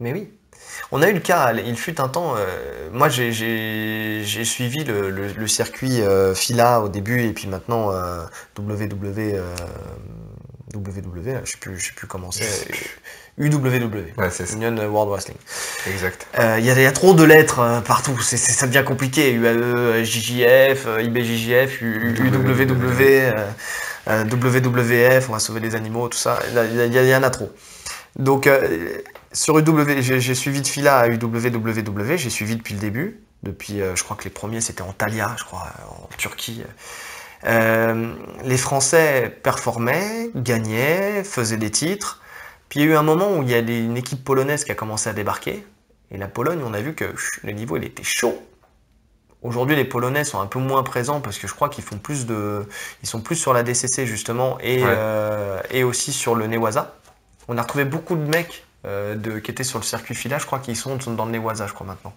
Mais oui. On a eu le cas, il fut un temps, moi j'ai suivi le circuit FILA au début et puis maintenant WW, je sais plus comment c'est, UWW, ouais, c'est ça. Union World Wrestling. Exact. Il y a trop de lettres partout, ça devient compliqué, UAE, JJF, IBJJF, UWW, WWF, on va sauver les animaux, tout ça, il y en a trop. Donc sur UW, j'ai suivi de FILA à UWWW, j'ai suivi depuis le début, depuis, je crois que les premiers c'était Antalya, je crois, en Turquie. Les Français performaient, gagnaient, faisaient des titres. Puis il y a eu un moment où il y a une équipe polonaise qui a commencé à débarquer. Et la Pologne, on a vu que le niveau il était chaud. Aujourd'hui, les Polonais sont un peu moins présents parce que je crois qu'ils font ils sont plus sur la DCC justement et aussi sur le Newaza. On a retrouvé beaucoup de mecs qui étaient sur le circuit FILA, je crois qu'ils sont dans le Newaza, je crois maintenant.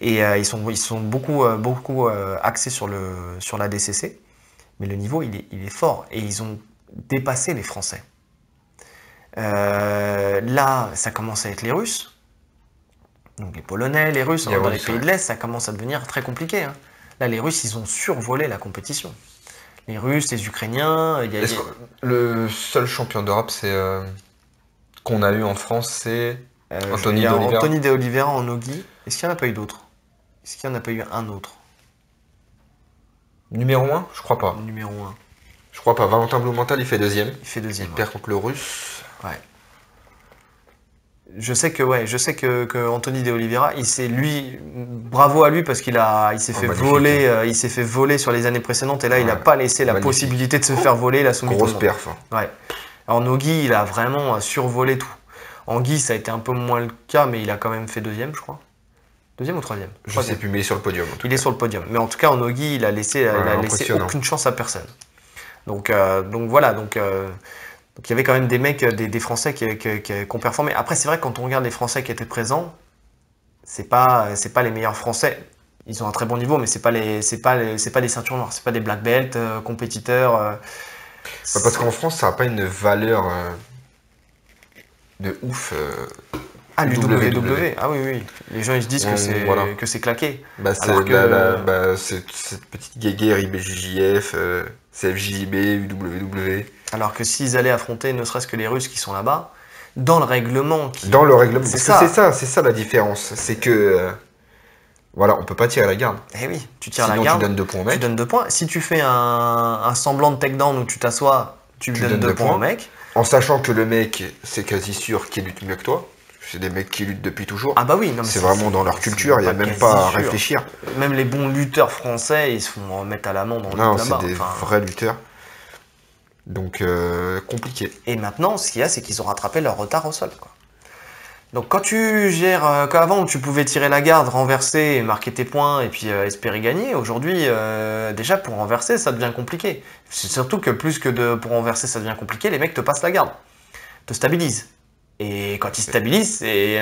Et ils sont beaucoup axés sur la DCC. Mais le niveau, il est fort. Et ils ont dépassé les Français. Là, ça commence à être les Russes. Donc les Polonais, les Russes, dans les pays de l'Est, ça commence à devenir très compliqué. Hein. Là, les Russes, ils ont survolé la compétition. Les Russes, les Ukrainiens... Le seul champion d'Europe qu'on a eu en France, c'est Anthony De Oliveira. Anthony De Oliveira en Nogi. Est-ce qu'il n'y en a pas eu d'autres? Est-ce qu'il n'y en a pas eu un autre? Numéro 1? Je crois pas. Numéro 1. Je crois pas. Valentin Blumenthal, il fait deuxième. Il perd contre le Russe. Ouais. Je sais que Anthony De Oliveira, bravo à lui parce qu'il s'est fait voler, il s'est fait voler sur les années précédentes et là il n'a pas laissé la possibilité de se faire voler, il a soumis grosse perf. Ouais. Alors Nogi, il a vraiment survolé tout. En Guy, ça a été un peu moins le cas, mais il a quand même fait deuxième, je crois. Deuxième ou troisième? Je sais plus, mais il est sur le podium. Il est sur le podium. Mais en tout cas, en Nogi, il a laissé aucune chance à personne. Donc voilà. Donc il y avait quand même des mecs, des Français qui ont performé. Après, c'est vrai que quand on regarde les Français qui étaient présents, c'est pas les meilleurs Français. Ils ont un très bon niveau, mais c'est pas les ceintures noires, c'est pas des black belts compétiteurs. Parce qu'en France, ça n'a pas une valeur de ouf. l'UWW. Ah oui. Les gens ils se disent que c'est claqué. C'est cette petite guéguerre IBJJF, CFJB, UWW. Alors que s'ils allaient affronter ne serait-ce que les Russes qui sont là-bas, dans le règlement... C'est ça la différence. C'est que... voilà, on peut pas tirer la garde. Eh oui, tu tires la garde, tu donnes 2 points au mec. Tu donnes 2 points. Si tu fais un semblant de takedown où tu t'assois, tu donnes 2 points au mec. En sachant que le mec, c'est quasi sûr qu'il lutte mieux que toi. C'est des mecs qui luttent depuis toujours. Ah bah oui, non, mais c'est vraiment dans leur culture, il n'y a même pas à réfléchir. Même les bons lutteurs français, ils se font mettre à l'amende en là-bas. Non, c'est des vrais lutteurs. Donc, compliqué. Et maintenant, ce qu'il y a, c'est qu'ils ont rattrapé leur retard au sol, quoi. Donc quand tu gères, qu'avant tu pouvais tirer la garde, renverser, marquer tes points et puis espérer gagner, aujourd'hui déjà pour renverser ça devient compliqué. C'est surtout que pour renverser ça devient compliqué, les mecs te passent la garde, te stabilisent. Et quand ils stabilisent, c'est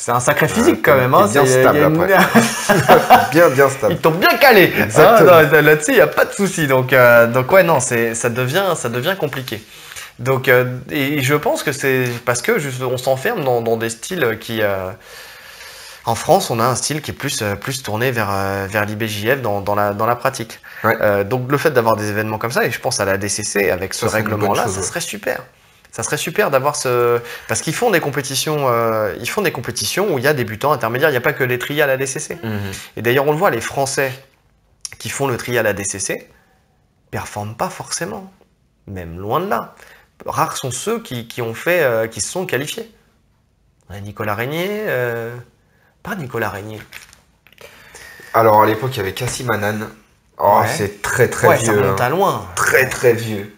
un sacré physique quand même. Bien stable après. bien stable. Ils t'ont bien calé. Exactement. Là-dessus, il n'y a pas de souci. Donc ouais, non, ça devient compliqué. Donc, et je pense que c'est parce que on s'enferme dans des styles qui... en France, on a un style qui est plus tourné vers l'IBJF dans la pratique. Ouais. Donc le fait d'avoir des événements comme ça, et je pense à la DCC avec ce règlement-là, ça serait super. Ça serait super d'avoir parce qu'ils font des compétitions, où il y a débutants, intermédiaires, il n'y a pas que les trials à la DCC. Et d'ailleurs, on le voit, les Français qui font le trial à la DCC performent pas forcément, même loin de là. Rares sont ceux qui se sont qualifiés. Nicolas Régnier, pas Nicolas Régnier. Alors à l'époque, il y avait Kassim Annan. Oh, ouais. C'est très vieux. Ça remonte à loin. Très vieux.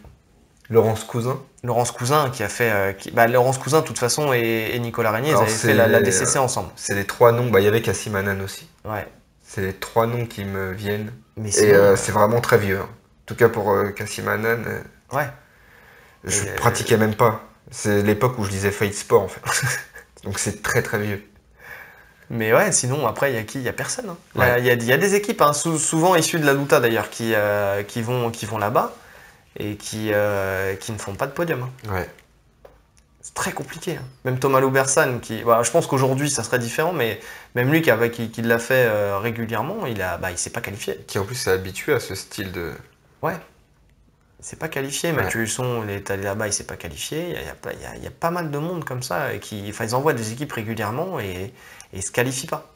Laurence Cousin qui a fait... Laurence Cousin, de toute façon, et Nicolas Régnier, ils avaient fait la DCC ensemble. C'est les 3 noms. Il y avait Kassim Annan aussi. Ouais. C'est les 3 noms qui me viennent. Mais c'est vraiment très vieux. En tout cas, pour Kassim Annan... ouais. Je pratiquais même pas. C'est l'époque où je lisais Fight Sport, en fait. Donc c'est très vieux. Mais ouais, sinon, après, il y a qui? Il y a personne. Hein. Là, il y a des équipes, hein, souvent issues de la Luta d'ailleurs, qui vont là-bas et qui ne font pas de podium. Hein. Ouais. C'est très compliqué. Hein. Même Thomas Loubersan, voilà, je pense qu'aujourd'hui ça serait différent, mais même lui qui l'a fait régulièrement, il s'est pas qualifié. Qui en plus s'est habitué à ce style de... Ouais. Il s'est pas qualifié. Mathieu Husson, il est allé là-bas, il s'est pas qualifié. Il y a pas mal de monde comme ça ils envoient des équipes régulièrement et se qualifient pas.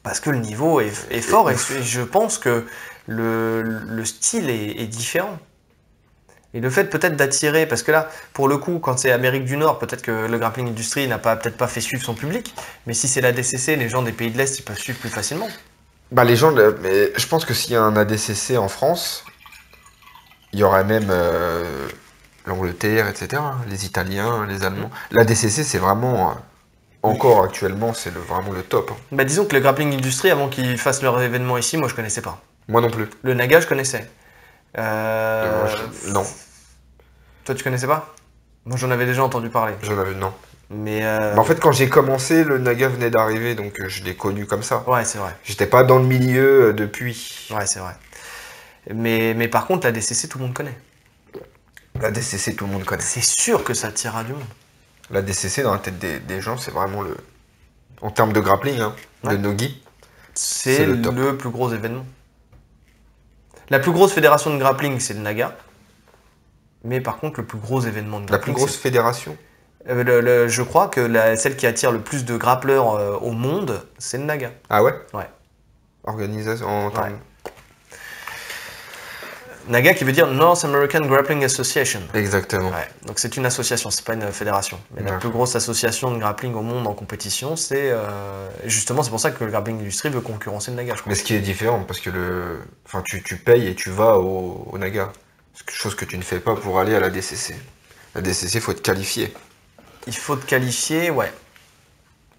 Parce que le niveau est fort et je pense que le style est différent. Et le fait peut-être d'attirer, parce que là, pour le coup, quand c'est Amérique du Nord, peut-être que le Grappling Industry n'a peut-être pas fait suivre son public, mais si c'est la DCC, les gens des pays de l'Est, ils peuvent suivre plus facilement. Bah les gens, mais je pense que s'il y a un ADCC en France, il y aurait même l'Angleterre, etc., les Italiens, les Allemands. L'ADCC, c'est vraiment, encore actuellement, c'est vraiment le top. Hein. Bah disons que le Grappling Industry, avant qu'ils fassent leur événement ici, moi je connaissais pas. Moi non plus. Le Naga, je connaissais. Non. Toi, tu connaissais pas? Moi, j'en avais déjà entendu parler. Non. Mais en fait, quand j'ai commencé, le Naga venait d'arriver, donc je l'ai connu comme ça. Ouais, c'est vrai. J'étais pas dans le milieu depuis. Ouais, c'est vrai. Mais par contre, la DCC, tout le monde connaît. La DCC, tout le monde connaît. C'est sûr que ça attirera du monde. La DCC, dans la tête des gens, c'est vraiment le... En termes de grappling, hein, de nogi, c'est le plus gros événement. La plus grosse fédération de grappling, c'est le Naga. Mais par contre, le plus gros événement de grappling... La plus grosse fédération je crois que celle qui attire le plus de grappleurs au monde, c'est le Naga. Ah ouais? Ouais. Organisation en termes... Naga qui veut dire North American Grappling Association. Exactement. Ouais. Donc c'est une association, c'est pas une fédération. Mais la plus grosse association de grappling au monde en compétition, c'est justement c'est pour ça que le Grappling Industry veut concurrencer le Naga, je crois. Mais ce qui est différent, parce que tu payes et tu vas au Naga. C'est quelque chose que tu ne fais pas pour aller à la DCC. La DCC, il faut te qualifier. Il faut te qualifier, ouais.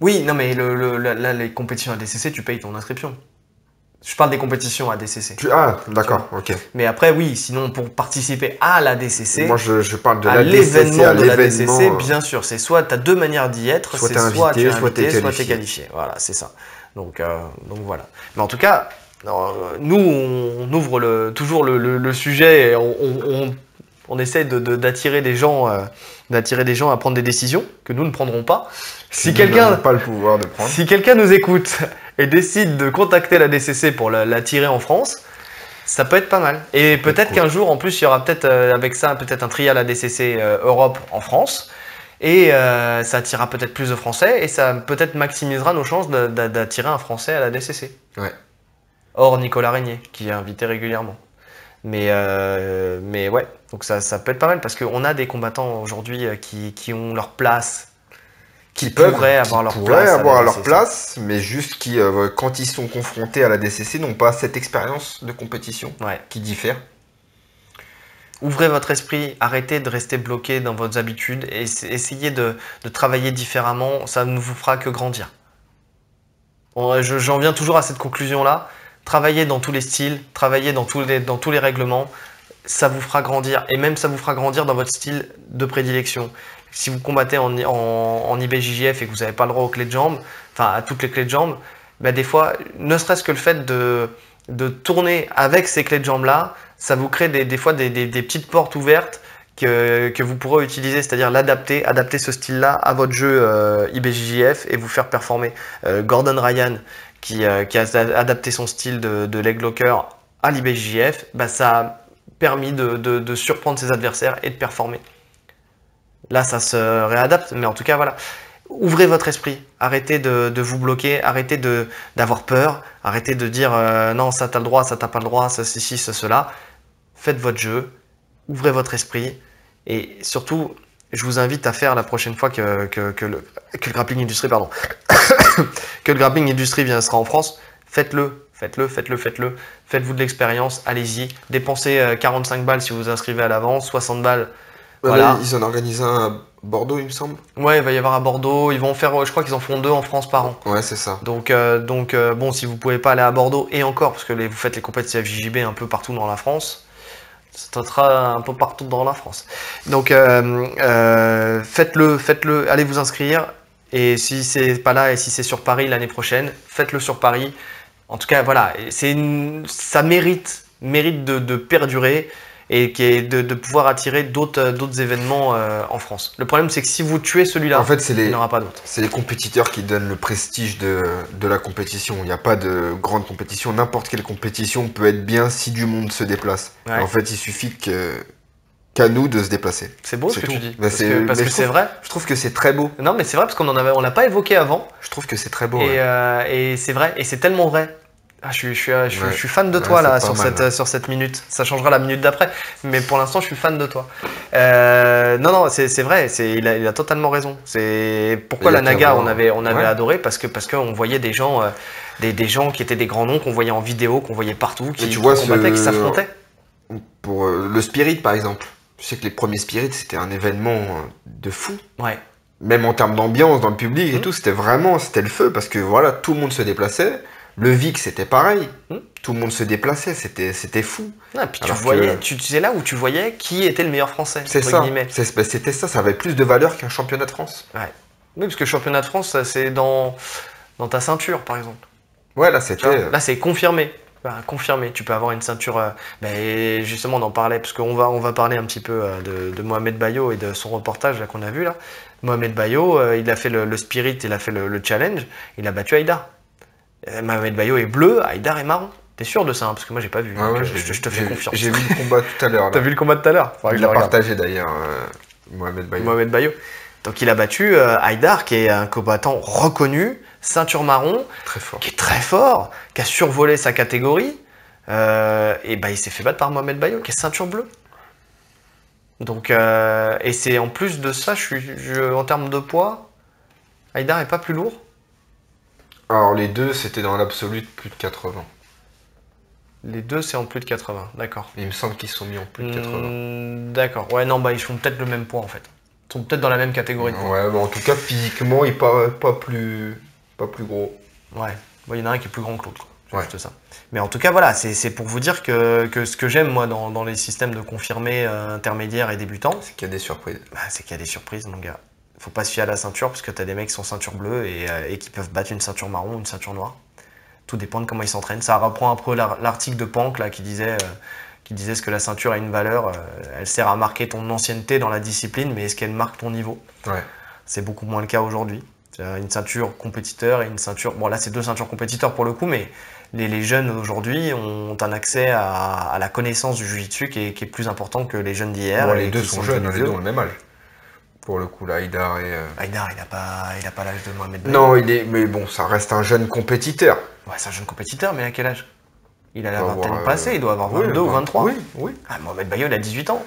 Oui, non mais là, les compétitions à DCC, tu payes ton inscription. Je parle des compétitions à DCC. Ah, d'accord, ok. Mais après, oui, sinon pour participer à la DCC, moi je parle de à l'événement de la DCC, bien bien sûr, c'est soit tu as deux manières d'y être, soit c'est tu es invité, soit tu es qualifié. Voilà, c'est ça. Donc voilà. Mais en tout cas, nous on ouvre toujours le sujet et on essaie d'attirer des gens à prendre des décisions que nous ne prendrons pas. Si quelqu'un n'a pas le pouvoir de prendre. Si quelqu'un nous écoute et décide de contacter la DCC pour l'attirer en France, ça peut être pas mal. Et peut-être qu'un jour, en plus, il y aura peut-être avec ça peut-être un trial à DCC Europe en France. Et ça attirera peut-être plus de Français et ça peut-être maximisera nos chances d'attirer un Français à la DCC. Ouais. Hors Nicolas Régnier, qui est invité régulièrement. Mais ouais, donc ça peut être pas mal parce qu'on a des combattants aujourd'hui qui ont leur place, qui pourraient avoir leur place, mais juste qui, quand ils sont confrontés à la DCC, n'ont pas cette expérience de compétition qui diffère. Ouvrez votre esprit, arrêtez de rester bloqué dans vos habitudes et essayez de travailler différemment, ça ne vous fera que grandir. J'en viens toujours à cette conclusion-là. Travaillez dans tous les styles, travaillez dans tous les règlements, ça vous fera grandir. Et même ça vous fera grandir dans votre style de prédilection. Si vous combattez en IBJJF et que vous n'avez pas le droit aux clés de jambes, enfin à toutes les clés de jambes, bah des fois, ne serait-ce que le fait de tourner avec ces clés de jambes-là, ça vous crée des fois des petites portes ouvertes que vous pourrez utiliser, c'est-à-dire adapter ce style-là à votre jeu IBJJF et vous faire performer. Gordon Ryan, qui a adapté son style de leg locker à l'IBJJF, bah ça a permis de surprendre ses adversaires et de performer. Là, ça se réadapte, mais en tout cas, voilà. Ouvrez votre esprit, arrêtez de vous bloquer, arrêtez d'avoir peur, arrêtez de dire non, ça t'as le droit, ça t'as pas le droit, ça ceci, ça cela. Faites votre jeu, ouvrez votre esprit et surtout, je vous invite à faire la prochaine fois que le Grappling Industry, pardon, que le Grappling Industry sera en France, faites-le. Faites-vous de l'expérience, allez-y. Dépensez 45 balles si vous vous inscrivez à l'avance, 60 balles. Voilà. Ils en organisent un à Bordeaux, il me semble. Ouais, il va y avoir à Bordeaux. Ils vont faire, je crois qu'ils en font 2 en France par an. Ouais, c'est ça. Donc bon, si vous pouvez pas aller à Bordeaux, et encore, parce que vous faites les compétitions FJJB un peu partout dans la France, ça sera un peu partout dans la France. Donc faites-le, allez vous inscrire. Et si c'est pas là et si c'est sur Paris l'année prochaine, faites-le sur Paris. En tout cas, voilà, ça mérite de perdurer. et qui est de pouvoir attirer d'autres événements en France. Le problème, c'est que si vous tuez celui-là, en fait, il n'y en aura pas d'autres. C'est les compétiteurs qui donnent le prestige de la compétition. Il n'y a pas de grande compétition. N'importe quelle compétition peut être bien si du monde se déplace. Ouais. En fait, il suffit qu'à nous de se déplacer. C'est beau ce que tu dis. Bah, parce que c'est vrai. Je trouve que c'est très beau. Non, mais c'est vrai parce qu'on l'a pas évoqué avant. Je trouve que c'est très beau. Et c'est vrai, et c'est tellement vrai. Ah, je suis fan de toi là sur cette minute. Ça changera la minute d'après, mais pour l'instant je suis fan de toi. Non, c'est vrai, il a totalement raison. C'est pourquoi la Naga on avait adoré parce qu'on voyait des gens, des gens qui étaient des grands noms qu'on voyait en vidéo, qu'on voyait partout, qui combattaient, qui s'affrontaient. Pour le Spirit par exemple, je sais que les premiers Spirit c'était un événement de fou. Ouais. Même en termes d'ambiance dans le public et tout, c'était le feu parce que voilà, tout le monde se déplaçait. Le VIC c'était pareil, tout le monde se déplaçait, c'était fou. Ah, puis c'est là où tu voyais qui était le meilleur français. C'est ça, c'était ça avait plus de valeur qu'un championnat de France. Ouais. Oui, parce que le championnat de France, c'est dans ta ceinture par exemple. Ouais, là c'était. Là c'est confirmé. Confirmé, tu peux avoir une ceinture. Mais justement, on en parlait, parce qu'on va parler un petit peu de Mohamed Bayo et de son reportage là, qu'on a vu là. Mohamed Bayo, il a fait le Spirit, il a fait le challenge, il a battu Haïdar. Mohamed Bayo est bleu, Haïdar est marron. T'es sûr de ça hein, parce que moi j'ai pas vu. Ouais, je te fais confiance. J'ai vu le combat tout à l'heure. T'as vu le combat tout à l'heure? Il l'a partagé d'ailleurs, Mohamed Bayo. Mohamed Bayo. Donc il a battu Haïdar, qui est un combattant reconnu, ceinture marron, très fort. Qui est très fort, qui a survolé sa catégorie. Et il s'est fait battre par Mohamed Bayo, qui est ceinture bleue. Donc, et c'est en plus de ça, en termes de poids, Haïdar est pas plus lourd. Alors les deux, c'était dans l'absolu de plus de 80. Les deux, c'est en plus de 80, d'accord. Il me semble qu'ils sont mis en plus de 80. D'accord, ouais, non, ils font peut-être le même poids en fait. Ils sont peut-être dans la même catégorie de poids. Ouais, en tout cas, physiquement, il n'est pas plus gros. Ouais, il y en a un qui est plus grand que l'autre. C'est ouais. juste ça. Mais en tout cas, voilà, c'est pour vous dire que ce que j'aime, moi, dans les systèmes de confirmés intermédiaires et débutants, c'est qu'il y a des surprises. C'est qu'il y a des surprises, mon gars. Faut pas se fier à la ceinture, parce que tu as des mecs qui sont ceinture bleue et qui peuvent battre une ceinture marron ou une ceinture noire. Tout dépend de comment ils s'entraînent. Ça reprend un peu l'article de Pank là, qui disait ce que la ceinture a une valeur. Elle sert à marquer ton ancienneté dans la discipline, mais est-ce qu'elle marque ton niveau? Ouais. C'est beaucoup moins le cas aujourd'hui. Une ceinture compétiteur et une ceinture... Bon, là, c'est deux ceintures compétiteurs pour le coup, mais les jeunes aujourd'hui ont un accès à la connaissance du jiu-jitsu qui est plus important que les jeunes d'hier. Bon, les deux sont jeunes, les deux ont le même âge. Pour le coup, là, Haïdar et... Haïdar, il a pas l'âge de Mohamed Bayo. Non, mais bon, ça reste un jeune compétiteur. Ouais, c'est un jeune compétiteur, mais à quel âge? Il a la vingtaine passée, il doit avoir 22 ou 23. Oui. Ah, Mohamed Bayo, il a 18 ans.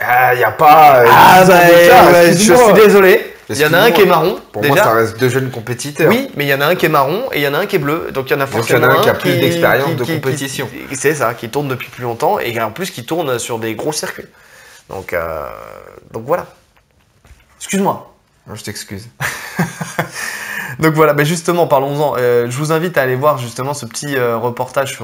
Il n'y a pas... je suis désolé. Il y en a un qui est marron. Pour moi, ça reste deux jeunes compétiteurs. Oui, mais il y en a un qui est marron et il y en a un qui est bleu. Donc il y en a forcément un qui a plus d'expérience de compétition. C'est ça, qui tourne depuis plus longtemps et en plus qui tourne sur des gros circuits. Donc voilà. Excuse-moi. Non, je t'excuse. Donc voilà, justement, parlons-en. Je vous invite à aller voir justement ce petit reportage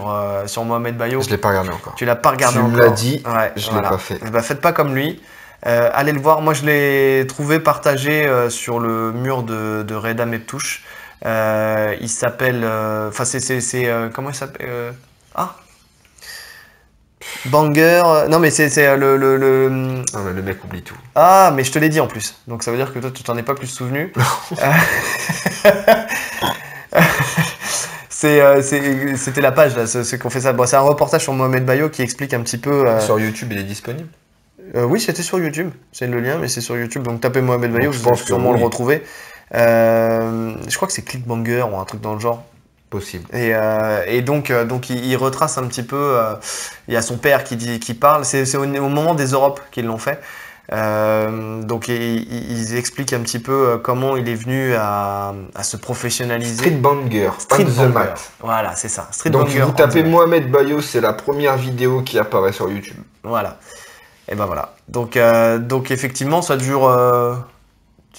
sur Mohamed Bayo. Je l'ai pas regardé encore. Tu l'as pas regardé encore. Tu me l'as dit, ouais, je l'ai pas fait. Faites pas comme lui. Allez le voir. Moi, je l'ai trouvé partagé sur le mur de Reda Meptouche. Il s'appelle... comment il s'appelle Banger. Non, mais c'est le... Non, mais le mec oublie tout. Ah, mais je te l'ai dit en plus. Donc ça veut dire que toi, tu t'en es pas plus souvenu. C'était la page, là, ce qu'on fait ça. Bon, c'est un reportage sur Mohamed Bayo qui explique un petit peu... Sur YouTube, il est disponible? Oui, c'était sur YouTube. C'est le lien, mais c'est sur YouTube. Donc tapez Mohamed Bayo, vous allez sûrement le retrouver. Je crois que c'est Clickbanger ou un truc dans le genre. Possible. Et donc il retrace un petit peu. Il y a son père qui parle. C'est au moment des Europes qu'ils l'ont fait. Donc ils expliquent un petit peu comment il est venu à se professionnaliser. Streetbanger, on the mat. Voilà, c'est ça. Donc vous tapez Mohamed Bayo, c'est la première vidéo qui apparaît sur YouTube. Voilà. Et ben voilà. Donc effectivement, ça dure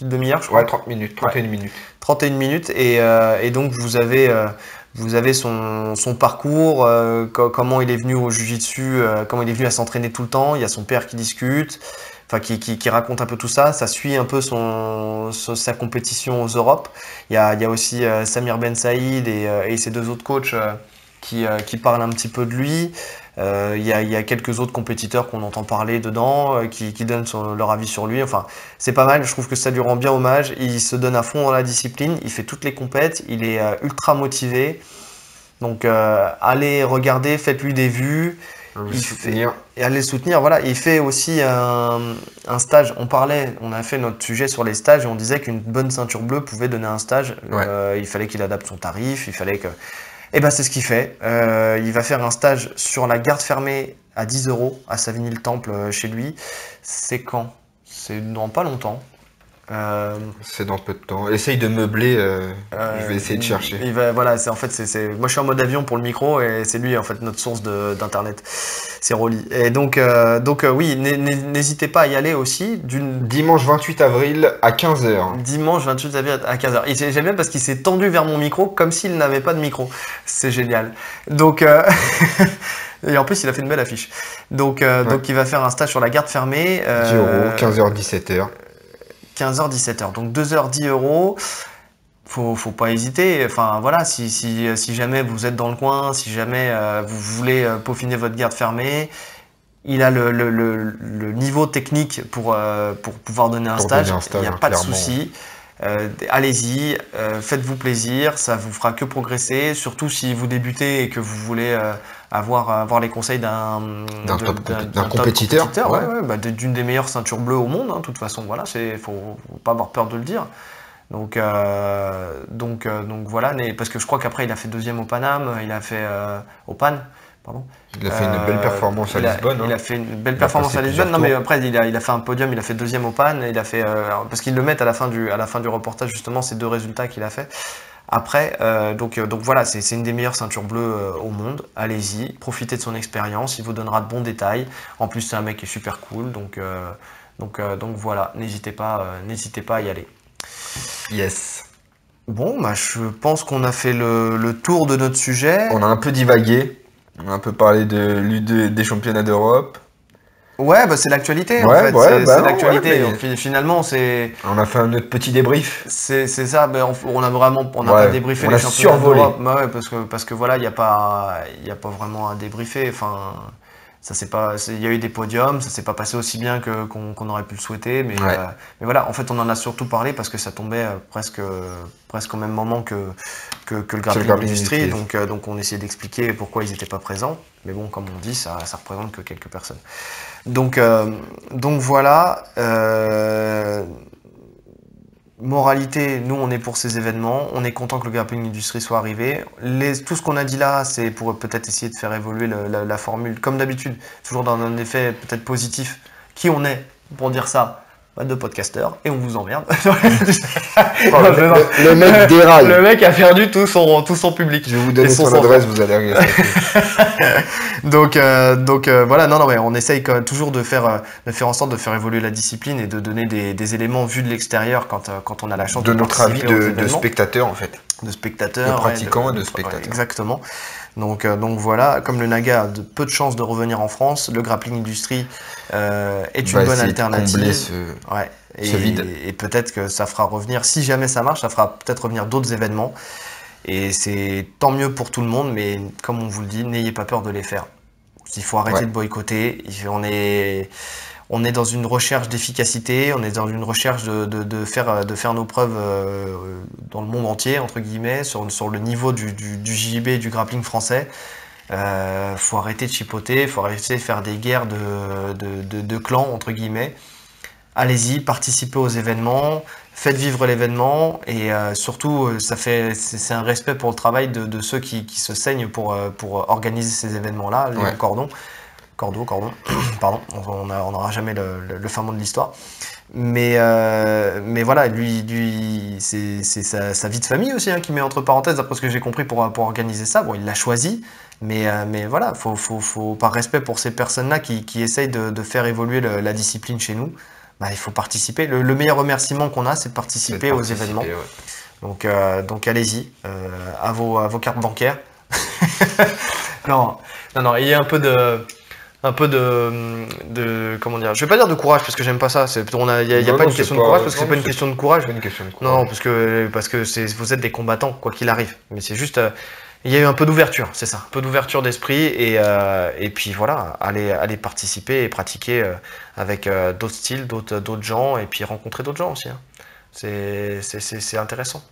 une demi-heure, je crois. Ouais, 30 minutes, 31 minutes. 31 minutes et donc vous avez son parcours, comment il est venu au jiu-jitsu, comment il est venu à s'entraîner tout le temps. Il y a son père qui discute, enfin qui raconte un peu tout ça. Ça suit un peu sa compétition aux Europes. Il y a aussi Samir Ben Saïd et ses deux autres coachs qui parle un petit peu de lui. Il y a quelques autres compétiteurs qu'on entend parler dedans, qui donnent leur avis sur lui. Enfin, c'est pas mal, je trouve que ça lui rend bien hommage. Il se donne à fond dans la discipline, il fait toutes les compètes, il est ultra motivé. Donc allez regarder, faites-lui des vues. Et allez le soutenir, voilà. Il fait aussi un stage. On a fait notre sujet sur les stages et on disait qu'une bonne ceinture bleue pouvait donner un stage. Il fallait qu'il adapte son tarif, il fallait que... Et ben c'est ce qu'il fait. Il va faire un stage sur la garde fermée à 10 € à Savigny-le-Temple chez lui. C'est quand? C'est dans pas longtemps. C'est dans peu de temps. Essaye de meubler, je vais essayer de chercher. Voilà, moi je suis en mode avion pour le micro et c'est lui en fait notre source d'internet. C'est Rolly. Et donc oui, n'hésitez pas à y aller aussi. Dimanche 28 avril à 15h. Dimanche 28 avril à 15h. J'aime bien parce qu'il s'est tendu vers mon micro comme s'il n'avait pas de micro. C'est génial. Donc et en plus il a fait une belle affiche. Donc il va faire un stage sur la garde fermée. 10 €, 15h, 17h. 15h, 17h. Donc 2h, 10 €. Faut pas hésiter. Enfin voilà, si jamais vous êtes dans le coin, si jamais vous voulez peaufiner votre garde fermée, il a le niveau technique pour pouvoir donner un stage. Il n'y a pas de souci. Allez-y, faites-vous plaisir, ça vous fera que progresser, surtout si vous débutez et que vous voulez avoir les conseils d'un compétiteur, d'une des meilleures ceintures bleues au monde, de toute façon, voilà, faut pas avoir peur de le dire. Donc voilà, parce que je crois qu'après il a fait deuxième au Paname, il a fait au Pan. Pardon. Il a fait une belle performance à Lisbonne. Il a fait une belle performance à Lisbonne. Non, mais après, il a fait un podium, il a fait deuxième au PAN. Il a fait, parce qu'ils le mettent à la fin du reportage, justement, ces deux résultats qu'il a fait. Après, donc voilà, c'est une des meilleures ceintures bleues au monde. Allez-y, profitez de son expérience, il vous donnera de bons détails. En plus, c'est un mec qui est super cool. Donc voilà, n'hésitez pas à y aller. Yes. Bon, je pense qu'on a fait le tour de notre sujet. On a un peu divagué. On a un peu parlé des championnats d'Europe. Ouais, c'est l'actualité en fait. C'est l'actualité. Mais... Finalement, c'est. On a fait notre petit débrief. C'est ça. On n'a pas débriefé les championnats d'Europe. Ouais, parce que voilà, il y a pas vraiment à débriefer. Enfin, ça c'est pas. Il y a eu des podiums, ça s'est pas passé aussi bien qu'on aurait pu le souhaiter. Mais voilà, en fait, on en a surtout parlé parce que ça tombait presque au même moment que le Grappling Industry, donc on essayait d'expliquer pourquoi ils n'étaient pas présents, mais bon, comme on dit, ça représente que quelques personnes. Donc voilà, moralité, nous on est pour ces événements, on est content que le Grappling Industry soit arrivé. Tout ce qu'on a dit là, c'est pour peut-être essayer de faire évoluer la formule, comme d'habitude, toujours dans un effet peut-être positif. Qui on est pour dire ça? De podcasteurs, et on vous emmerde. Le mec déraille. Le mec a perdu tout son public. Je vais vous donner son adresse, vous allez regarder. Donc voilà, non, mais on essaye toujours de faire en sorte de faire évoluer la discipline et de donner des éléments vus de l'extérieur quand on a la chance de notre avis de spectateurs en fait. De spectateurs. De pratiquants et de spectateurs. Exactement. Donc voilà, comme le Naga a peu de chances de revenir en France, le Grappling Industry est une bonne alternative. Ce vide. Et peut-être que ça fera revenir, si jamais ça marche, ça fera peut-être revenir d'autres événements. Et c'est tant mieux pour tout le monde, mais comme on vous le dit, n'ayez pas peur de les faire. Il faut arrêter de boycotter. On est dans une recherche d'efficacité, on est dans une recherche de faire nos preuves dans le monde entier, entre guillemets, sur le niveau du JJB, du grappling français. Faut arrêter de chipoter, faut arrêter de faire des guerres de clans, entre guillemets. Allez-y, participez aux événements, faites vivre l'événement et surtout, c'est un respect pour le travail de ceux qui se saignent pour organiser ces événements-là, les Cordo, pardon, on n'aura jamais le fin mot de l'histoire. Mais voilà, lui c'est sa vie de famille aussi qui met entre parenthèses, d'après ce que j'ai compris, pour organiser ça. Bon, il l'a choisi, mais voilà, faut par respect pour ces personnes-là qui essayent de faire évoluer la discipline chez nous. Il faut participer. Le meilleur remerciement qu'on a, c'est de participer aux événements. Ouais. Donc allez-y, à vos cartes bancaires. Non, il y a un peu de comment dire, je vais pas dire de courage parce que j'aime pas ça, il y a pas une question de courage parce que c'est pas une question de courage. Non, parce que vous êtes des combattants quoi qu'il arrive, mais c'est juste Il y a eu un peu d'ouverture, c'est ça, un peu d'ouverture d'esprit et puis voilà, aller participer et pratiquer avec d'autres styles, d'autres gens et puis rencontrer d'autres gens aussi. Hein. C'est intéressant.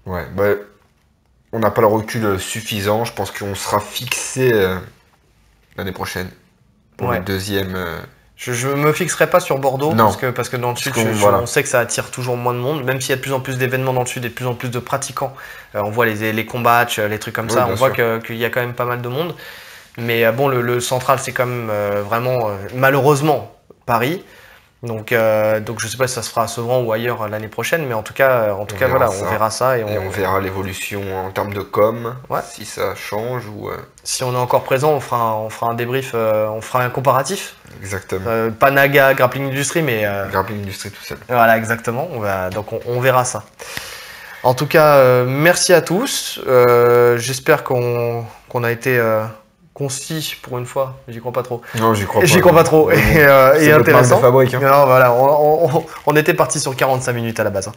Ouais, bah, on n'a pas le recul suffisant, je pense qu'on sera fixé l'année prochaine pour le deuxième. Je me fixerai pas sur Bordeaux parce que dans le sud, on sait que ça attire toujours moins de monde, même s'il y a de plus en plus d'événements dans le sud et de plus en plus de pratiquants. On voit les combats, les trucs comme ça, on voit qu'il y a quand même pas mal de monde. Mais bon, le central, c'est quand même vraiment, malheureusement, Paris. Donc je sais pas si ça se fera à Sevran ou ailleurs l'année prochaine, mais en tout cas voilà, on verra ça et on verra l'évolution en termes de com, si ça change ou. Si on est encore présent, on fera un débrief, on fera un comparatif. Exactement. Pas Naga, Grappling Industry, mais Grappling Industry tout seul. Voilà, exactement. Donc on verra ça. En tout cas, merci à tous. J'espère qu'on a été concis pour une fois, j'y crois pas trop. Non, j'y crois pas. J'y crois pas trop et intéressant. Fabrique, hein. Non, voilà, on était parti sur 45 minutes à la base, hein.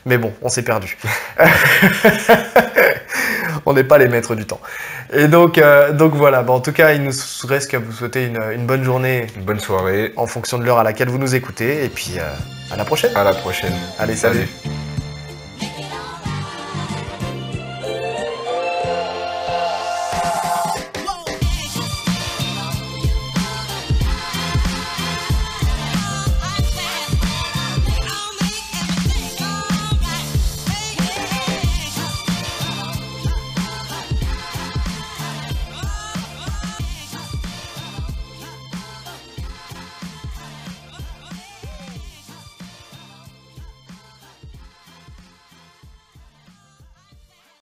Mais bon, on s'est perdu. On n'est pas les maîtres du temps. Et donc voilà. En tout cas, il nous reste qu'à vous souhaiter une bonne journée, une bonne soirée, en fonction de l'heure à laquelle vous nous écoutez. Et puis à la prochaine. À la prochaine. Allez, salut.